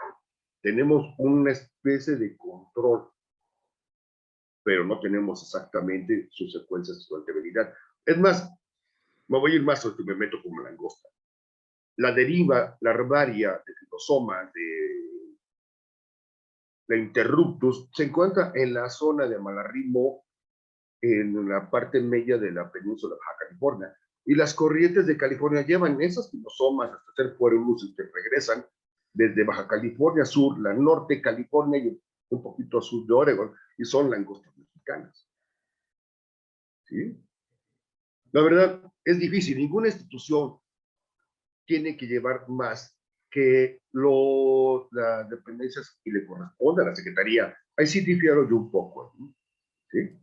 Speaker 5: Tenemos una especie de control, pero no tenemos exactamente sus secuencias de sustentabilidad. Es más, me voy a ir más porque me meto como langosta. La deriva larvaria de Filosoma, de la interruptus, se encuentra en la zona de Malarrimo, en la parte media de la península de Baja California. Y las corrientes de California llevan esas filosomas hasta hacer pueblos y que regresan desde Baja California Sur, la norte California y un poquito a sur de Oregon, y son langostas mexicanas. ¿Sí? La verdad, es difícil. Ninguna institución tiene que llevar más que las dependencias y le corresponde a la Secretaría. Ahí sí difiero yo un poco. ¿Sí?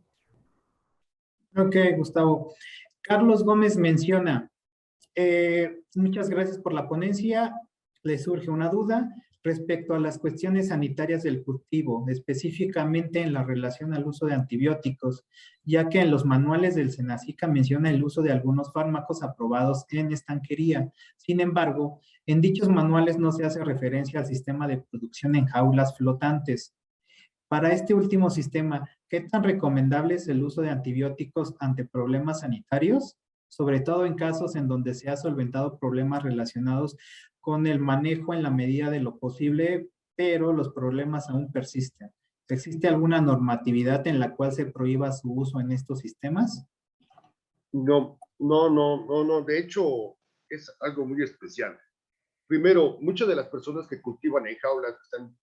Speaker 2: Ok, Gustavo. Carlos Gómez menciona, muchas gracias por la ponencia. Le surge una duda respecto a las cuestiones sanitarias del cultivo, específicamente en la relación al uso de antibióticos, ya que en los manuales del Senacica menciona el uso de algunos fármacos aprobados en estanquería. Sin embargo, en dichos manuales no se hace referencia al sistema de producción en jaulas flotantes. Para este último sistema, ¿qué tan recomendable es el uso de antibióticos ante problemas sanitarios? Sobre todo en casos en donde se ha solventado problemas relacionados con el manejo en la medida de lo posible, pero los problemas aún persisten. ¿Existe alguna normatividad en la cual se prohíba su uso en estos sistemas?
Speaker 5: No. De hecho, es algo muy especial. Primero, muchas de las personas que cultivan en jaulas están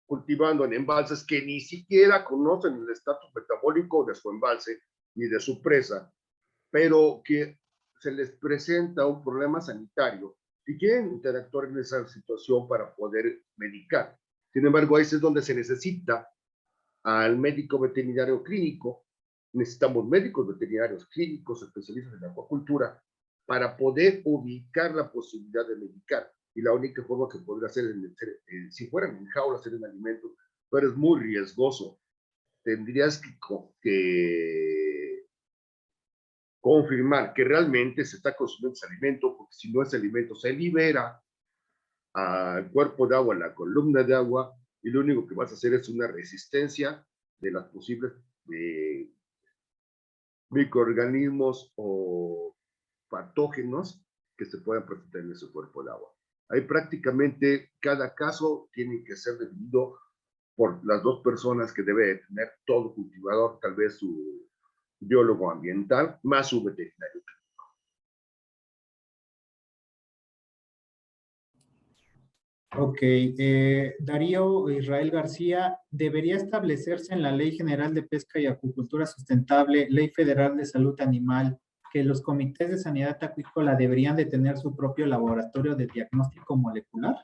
Speaker 5: cultivando en embalses que ni siquiera conocen el estatus metabólico de su embalse ni de su presa, pero que se les presenta un problema sanitario y quieren interactuar en esa situación para poder medicar. Sin embargo, ahí es donde se necesita al médico veterinario clínico. Necesitamos médicos veterinarios clínicos, especialistas en acuacultura, para poder ubicar la posibilidad de medicar. Y la única forma que podría hacer es, si fueran en jaulas, ser en alimentos, pero es muy riesgoso. Tendrías que confirmar que realmente se está consumiendo ese alimento, porque si no, ese alimento se libera al cuerpo de agua, a la columna de agua, y lo único que vas a hacer es una resistencia de las posibles microorganismos o patógenos que se puedan presentar en ese cuerpo de agua. Ahí prácticamente cada caso tiene que ser definido por las dos personas que debe tener todo cultivador, tal vez su biólogo ambiental, más su veterinario.
Speaker 2: Ok, Darío Israel García, ¿debería establecerse en la Ley General de Pesca y Acuicultura Sustentable, Ley Federal de Salud Animal, que los comités de sanidad acuícola deberían de tener su propio laboratorio de diagnóstico molecular?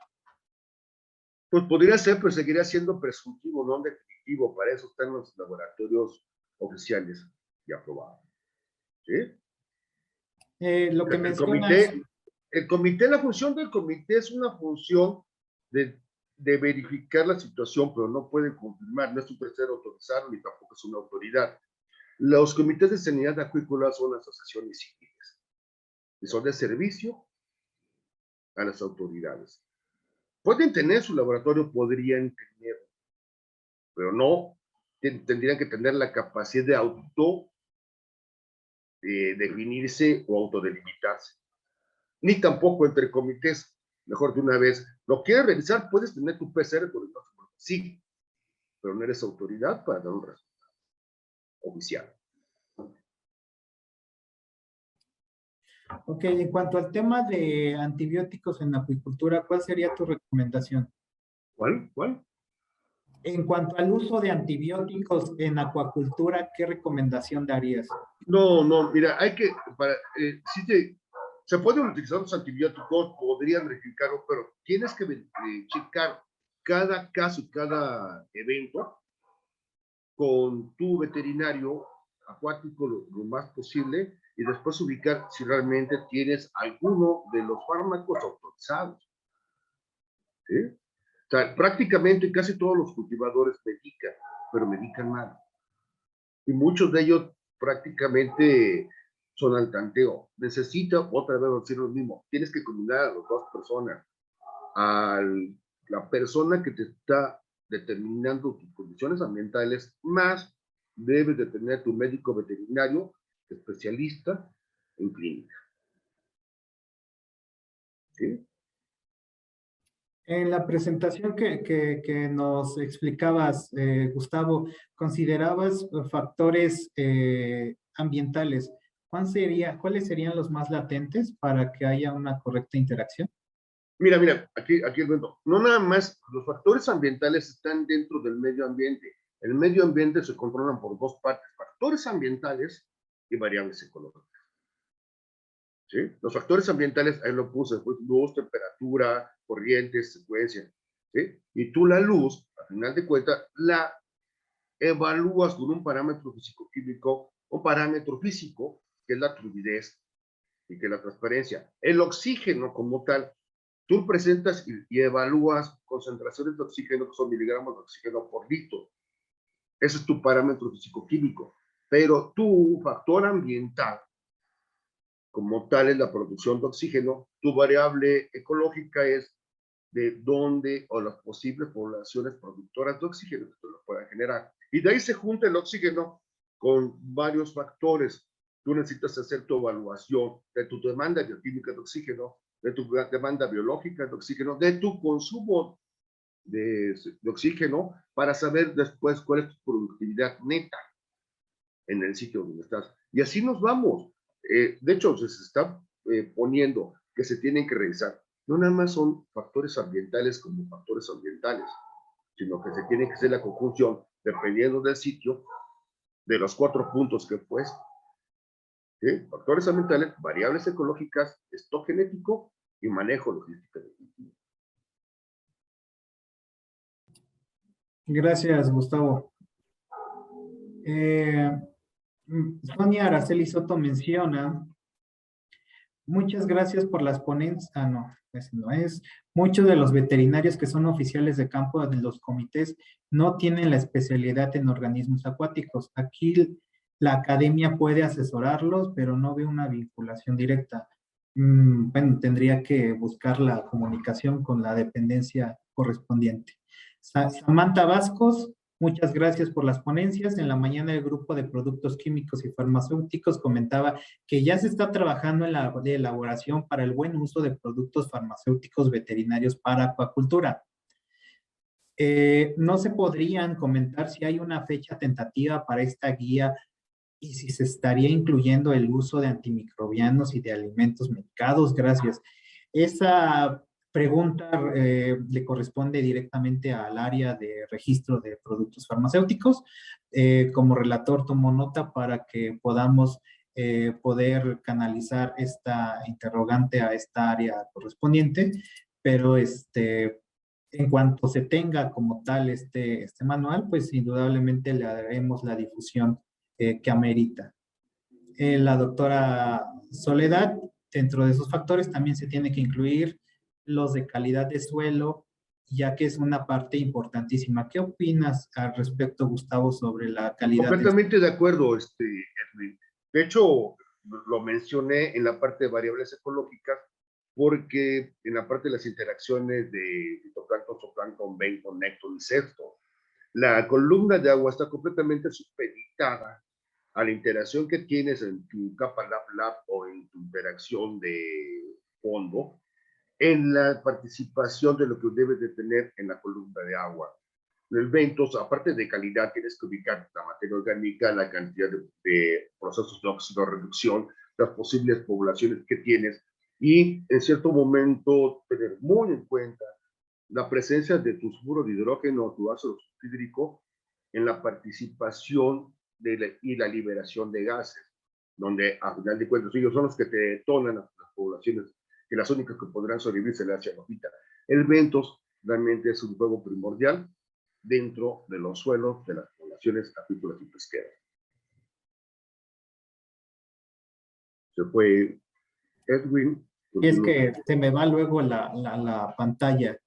Speaker 5: Pues podría ser, pero seguiría siendo presuntivo, no definitivo. Para eso están los laboratorios oficiales y aprobados. ¿Sí?
Speaker 2: Lo que mencionas...
Speaker 5: El comité, la función del comité es una función de verificar la situación, pero no puede confirmar, no es un tercero autorizado ni tampoco es una autoridad. Los comités de sanidad acuícola son asociaciones civiles y son de servicio a las autoridades. Pueden tener su laboratorio, podrían tener, pero no tendrían que tener la capacidad de definirse o autodelimitarse. Ni tampoco entre comités. Mejor de una vez, ¿lo quieres revisar? Puedes tener tu PCR con el próximo. Sí, pero no eres autoridad para dar un resultado oficial.
Speaker 2: Ok, en cuanto al tema de antibióticos en acuicultura, ¿cuál sería tu recomendación?
Speaker 5: ¿Cuál?
Speaker 2: En cuanto al uso de antibióticos en acuacultura, ¿qué recomendación darías?
Speaker 5: No, mira, hay que, Se pueden utilizar los antibióticos, podrían verificarlo, pero tienes que checar cada caso y cada evento con tu veterinario acuático lo más posible y después ubicar si realmente tienes alguno de los fármacos autorizados. ¿Sí? O sea, prácticamente casi todos los cultivadores medican, pero medican mal. Y muchos de ellos prácticamente son al tanteo. Necesita, otra vez decir lo mismo, tienes que combinar a las dos personas. A la persona que te está determinando tus condiciones ambientales, más debes de tener tu médico veterinario especialista en clínica. ¿Sí?
Speaker 2: En la presentación que nos explicabas, Gustavo, considerabas factores ambientales. ¿Cuáles serían los más latentes para que haya una correcta interacción?
Speaker 5: Mira, aquí el cuento. No nada más, los factores ambientales están dentro del medio ambiente. El medio ambiente se controlan por dos partes, factores ambientales y variables ecológicas. ¿Sí? Los factores ambientales, ahí lo puse, pues, luz, temperatura, corrientes, secuencia. ¿Sí? Y tú la luz, al final de cuentas, la evalúas con un parámetro físico-químico, un parámetro físico, que es la turbidez y que es la transparencia. El oxígeno como tal, tú presentas y evalúas concentraciones de oxígeno, que son miligramos de oxígeno por litro. Ese es tu parámetro físico-químico. Pero tu factor ambiental, como tal, es la producción de oxígeno. Tu variable ecológica es de dónde o las posibles poblaciones productoras de oxígeno que tú lo puedan generar. Y de ahí se junta el oxígeno con varios factores. Tú necesitas hacer tu evaluación de tu demanda bioquímica de oxígeno, de tu demanda biológica de oxígeno, de tu consumo de oxígeno, para saber después cuál es tu productividad neta en el sitio donde estás. Y así nos vamos. De hecho, se está poniendo que se tienen que revisar. No nada más son factores ambientales como factores ambientales, sino que se tiene que hacer la conjunción, dependiendo del sitio, de los 4 puntos que he puesto. ¿Sí? Factores ambientales, variables ecológicas, stock genético y manejo logístico.
Speaker 2: Gracias, Gustavo. Sonia Araceli Soto menciona: muchas gracias por las ponencias. Ah, no, ese no es. Muchos de los veterinarios que son oficiales de campo de los comités no tienen la especialidad en organismos acuáticos. Aquí la academia puede asesorarlos, pero no ve una vinculación directa. Bueno, tendría que buscar la comunicación con la dependencia correspondiente. Samantha Vascos, muchas gracias por las ponencias. En la mañana el grupo de productos químicos y farmacéuticos comentaba que ya se está trabajando en la elaboración para el buen uso de productos farmacéuticos veterinarios para acuacultura. ¿No se podrían comentar si hay una fecha tentativa para esta guía y si se estaría incluyendo el uso de antimicrobianos y de alimentos medicados? Gracias. Esa pregunta le corresponde directamente al área de registro de productos farmacéuticos. Como relator tomo nota para que podamos poder canalizar esta interrogante a esta área correspondiente, pero en cuanto se tenga como tal este manual, pues indudablemente le haremos la difusión que amerita. La doctora Soledad, dentro de esos factores también se tiene que incluir los de calidad de suelo, ya que es una parte importantísima. ¿Qué opinas al respecto, Gustavo, sobre la calidad?
Speaker 5: Completamente de acuerdo, Edwin. De hecho, lo mencioné en la parte de variables ecológicas, porque en la parte de las interacciones de fitoplancton, zooplancton, benton, nécton y sexto, la columna de agua está completamente supeditada a la interacción que tienes en tu capa lab o en tu interacción de fondo, en la participación de lo que debes de tener en la columna de agua. El bentos, aparte de calidad, tienes que ubicar la materia orgánica, la cantidad de procesos de oxidorreducción, las posibles poblaciones que tienes, y en cierto momento tener muy en cuenta la presencia de tu sulfuro de hidrógeno, tu ácido sulfídrico, en la participación y la liberación de gases. donde a final de cuentas ellos son los que te detonan a las poblaciones, que las únicas que podrán sobrevivir se le hace hojita. El Ventos realmente es un juego primordial dentro de los suelos de las poblaciones apícolas y pesqueras. Se fue Edwin.
Speaker 2: Y es que se me va luego la pantalla.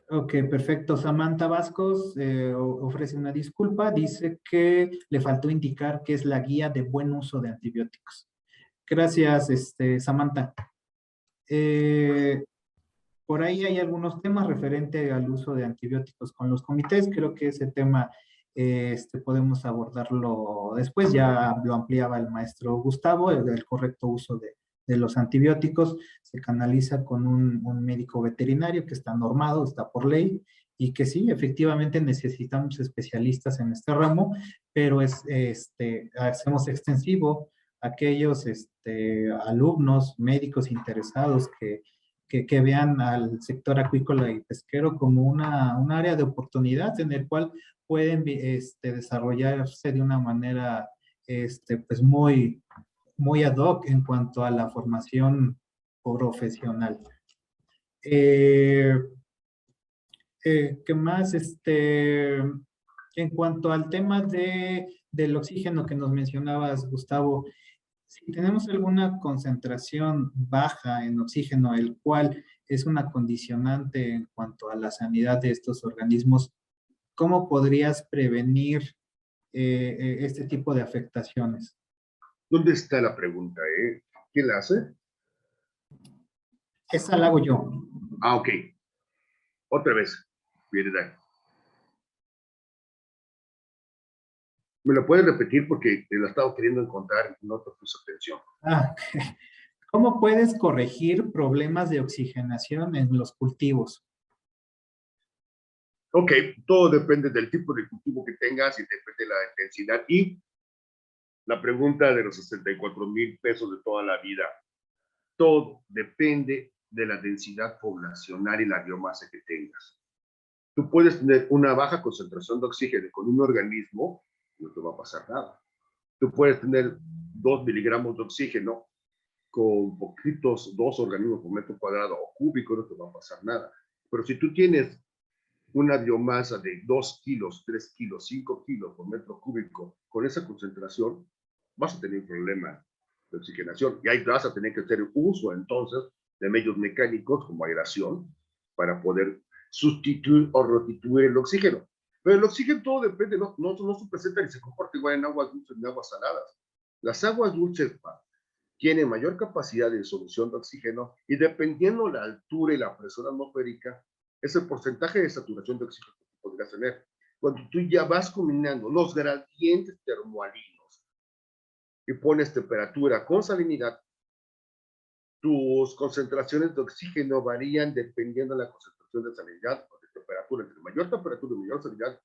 Speaker 2: Ok, perfecto. Samantha Vascos ofrece una disculpa. Dice que le faltó indicar que es la guía de buen uso de antibióticos. Gracias, Samantha. Por ahí hay algunos temas referentes al uso de antibióticos con los comités. Creo que ese tema podemos abordarlo después. Ya lo ampliaba el maestro Gustavo, el correcto uso de los antibióticos. Se canaliza con un médico veterinario que está normado, está por ley, y que sí, efectivamente necesitamos especialistas en este ramo, pero hacemos extensivo a aquellos alumnos, médicos interesados que vean al sector acuícola y pesquero como un área de oportunidad en el cual pueden desarrollarse de una manera pues muy ad hoc en cuanto a la formación profesional. ¿Qué más? En cuanto al tema del oxígeno que nos mencionabas, Gustavo, si tenemos alguna concentración baja en oxígeno, el cual es una condicionante en cuanto a la sanidad de estos organismos, ¿cómo podrías prevenir este tipo de afectaciones?
Speaker 5: ¿Dónde está la pregunta? ¿Quién la hace?
Speaker 2: Esa la hago yo.
Speaker 5: Ah, ok. Otra vez. ¿Verdad? ¿Me lo puedes repetir? Porque lo he estado queriendo encontrar y no te puse atención.
Speaker 2: ¿Cómo puedes corregir problemas de oxigenación en los cultivos?
Speaker 5: Ok, todo depende del tipo de cultivo que tengas y depende de la intensidad. Y la pregunta de los 64,000 pesos de toda la vida. Todo depende de la densidad poblacional y la biomasa que tengas. Tú puedes tener una baja concentración de oxígeno con un organismo, no te va a pasar nada. Tú puedes tener 2 miligramos de oxígeno con poquitos, 2 organismos por metro cuadrado o cúbico, no te va a pasar nada. Pero si tú tienes una biomasa de 2 kilos, 3 kilos, 5 kilos por metro cúbico, con esa concentración, vas a tener un problema de oxigenación. Y ahí vas a tener que hacer uso, entonces, de medios mecánicos como aeración para poder sustituir o restituir el oxígeno. Pero el oxígeno todo depende, no se presenta ni se comporta igual en aguas dulces ni en aguas saladas. Las aguas dulces tienen mayor capacidad de disolución de oxígeno y dependiendo la altura y la presión atmosférica, es el porcentaje de saturación de oxígeno que podrías tener. Cuando tú ya vas combinando los gradientes termoalinos y pones temperatura con salinidad, tus concentraciones de oxígeno varían dependiendo de la concentración de salinidad o de temperatura. Entre mayor temperatura y mayor salinidad,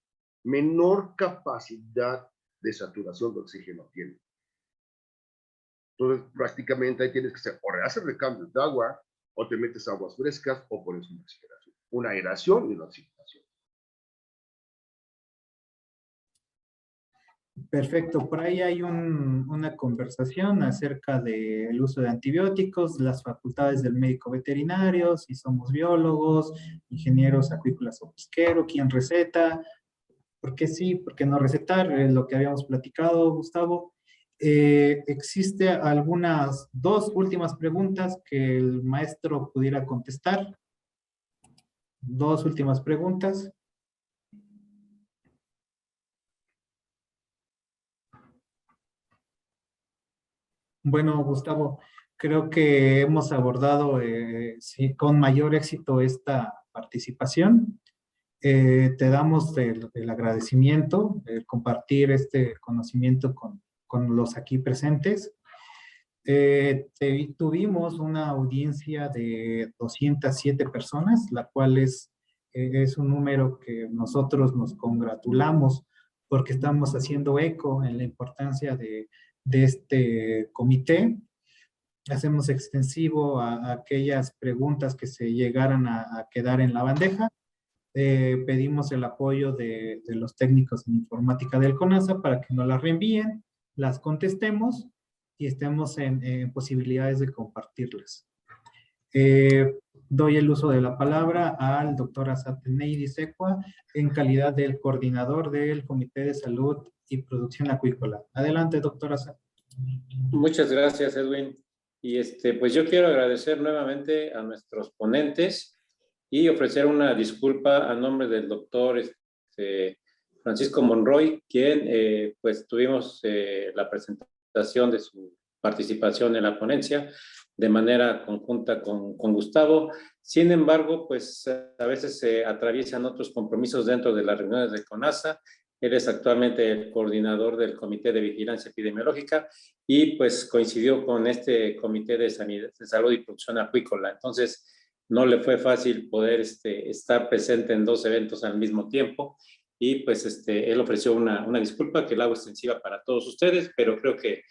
Speaker 5: menor capacidad de saturación de oxígeno tiene. Entonces, prácticamente ahí tienes que hacer o hacer recambios de agua, o te metes aguas frescas, o pones una oxigenación. Una aeración y una oxigenación.
Speaker 2: Perfecto, por ahí hay una conversación acerca del uso de antibióticos, las facultades del médico veterinario, si somos biólogos, ingenieros acuícolas o pesqueros, quién receta, por qué sí, por qué no recetar, lo que habíamos platicado, Gustavo. Existe algunas 2 últimas preguntas que el maestro pudiera contestar. 2 últimas preguntas. Bueno, Gustavo, creo que hemos abordado sí, con mayor éxito esta participación. Te damos el agradecimiento, el compartir este conocimiento con los aquí presentes. Tuvimos una audiencia de 207 personas, la cual es un número que nosotros nos congratulamos porque estamos haciendo eco en la importancia de este comité. Hacemos extensivo a aquellas preguntas que se llegaran a quedar en la bandeja. Pedimos el apoyo de los técnicos en informática del CONASA para que nos las reenvíen las contestemos y estemos en posibilidades de compartirlas. Doy el uso de la palabra al doctor Asateneidi Secua en calidad del coordinador del Comité de Salud y Producción Acuícola. Adelante, doctor Asa.
Speaker 1: Muchas gracias, Edwin. Y pues yo quiero agradecer nuevamente a nuestros ponentes y ofrecer una disculpa a nombre del doctor Francisco Monroy, quien pues tuvimos la presentación de su participación en la ponencia de manera conjunta con Gustavo. Sin embargo, pues a veces se atraviesan otros compromisos dentro de las reuniones de CONASA. Él es actualmente el coordinador del Comité de Vigilancia Epidemiológica y pues coincidió con este Comité de Salud y Producción Acuícola. Entonces, no le fue fácil poder estar presente en dos eventos al mismo tiempo y pues él ofreció una disculpa que la hago extensiva para todos ustedes, pero creo que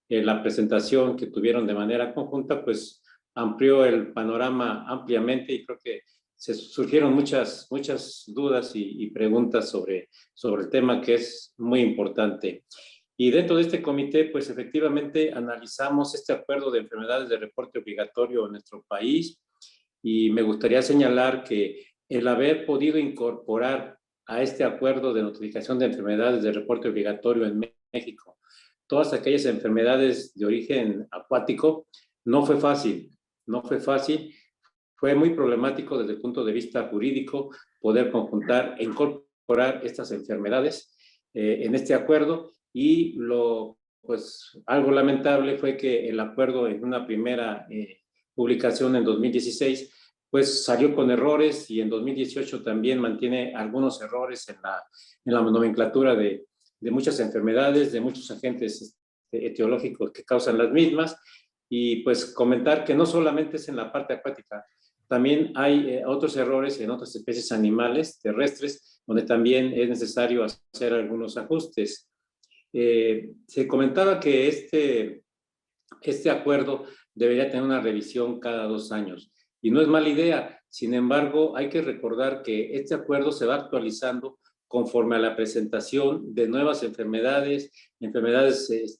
Speaker 1: la presentación que tuvieron de manera conjunta pues amplió el panorama ampliamente y creo que se surgieron muchas dudas y preguntas sobre el tema, que es muy importante. Y dentro de este comité, pues efectivamente analizamos este acuerdo de enfermedades de reporte obligatorio en nuestro país y me gustaría señalar que el haber podido incorporar a este acuerdo de notificación de enfermedades de reporte obligatorio en México todas aquellas enfermedades de origen acuático no fue fácil, Fue muy problemático desde el punto de vista jurídico poder conjuntar e incorporar estas enfermedades en este acuerdo y pues algo lamentable fue que el acuerdo en una primera publicación en 2016 pues salió con errores y en 2018 también mantiene algunos errores en la nomenclatura de muchas enfermedades, de muchos agentes etiológicos que causan las mismas y pues comentar que no solamente es en la parte acuática, también hay otros errores en otras especies animales terrestres, donde también es necesario hacer algunos ajustes. Se comentaba que este acuerdo debería tener una revisión cada 2 años, y no es mala idea. Sin embargo, hay que recordar que este acuerdo se va actualizando conforme a la presentación de nuevas enfermedades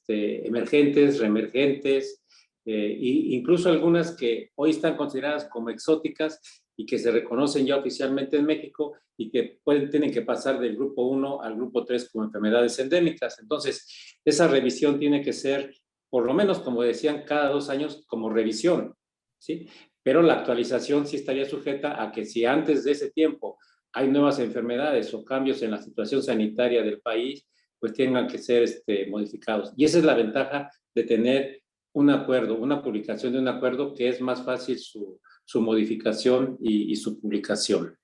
Speaker 1: emergentes, reemergentes, incluso algunas que hoy están consideradas como exóticas y que se reconocen ya oficialmente en México y que tienen que pasar del grupo 1 al grupo 3 como enfermedades endémicas. Entonces, esa revisión tiene que ser, por lo menos, como decían, cada 2 años como revisión, ¿sí? Pero la actualización sí estaría sujeta a que si antes de ese tiempo hay nuevas enfermedades o cambios en la situación sanitaria del país, pues tengan que ser modificados. Y esa es la ventaja de tener un acuerdo, una publicación de un acuerdo, que es más fácil su modificación y su publicación.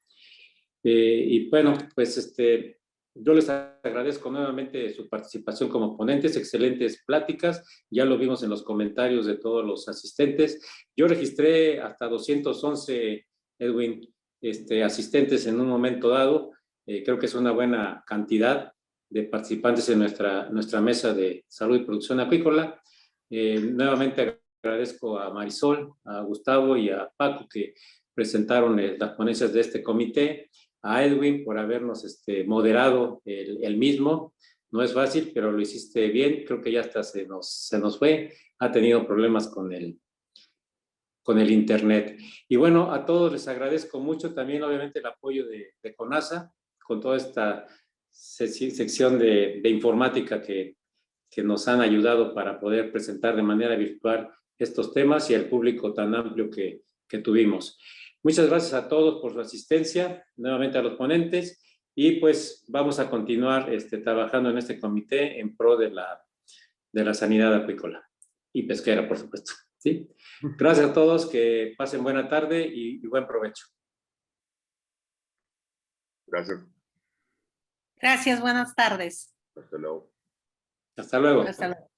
Speaker 1: Y bueno, pues yo les agradezco nuevamente su participación como ponentes, excelentes pláticas, ya lo vimos en los comentarios de todos los asistentes. Yo registré hasta 211, Edwin, asistentes en un momento dado. Creo que es una buena cantidad de participantes en nuestra mesa de salud y producción acuícola. Nuevamente agradezco a Marisol, a Gustavo y a Paco que presentaron las ponencias de este comité, a Edwin por habernos moderado el mismo. No es fácil, pero lo hiciste bien. Creo que ya hasta se nos fue. Ha tenido problemas con el internet. Y bueno, a todos les agradezco mucho también, obviamente, el apoyo de CONASA con toda esta sección de informática que nos han ayudado para poder presentar de manera virtual estos temas y al público tan amplio que tuvimos. Muchas gracias a todos por su asistencia, nuevamente a los ponentes, y pues vamos a continuar trabajando en este comité en pro de la sanidad acuícola y pesquera, por supuesto. ¿Sí? Gracias a todos, que pasen buena tarde y buen provecho.
Speaker 5: Gracias.
Speaker 3: Gracias, buenas tardes.
Speaker 5: Hasta luego.
Speaker 1: Hasta luego.
Speaker 3: Hasta luego.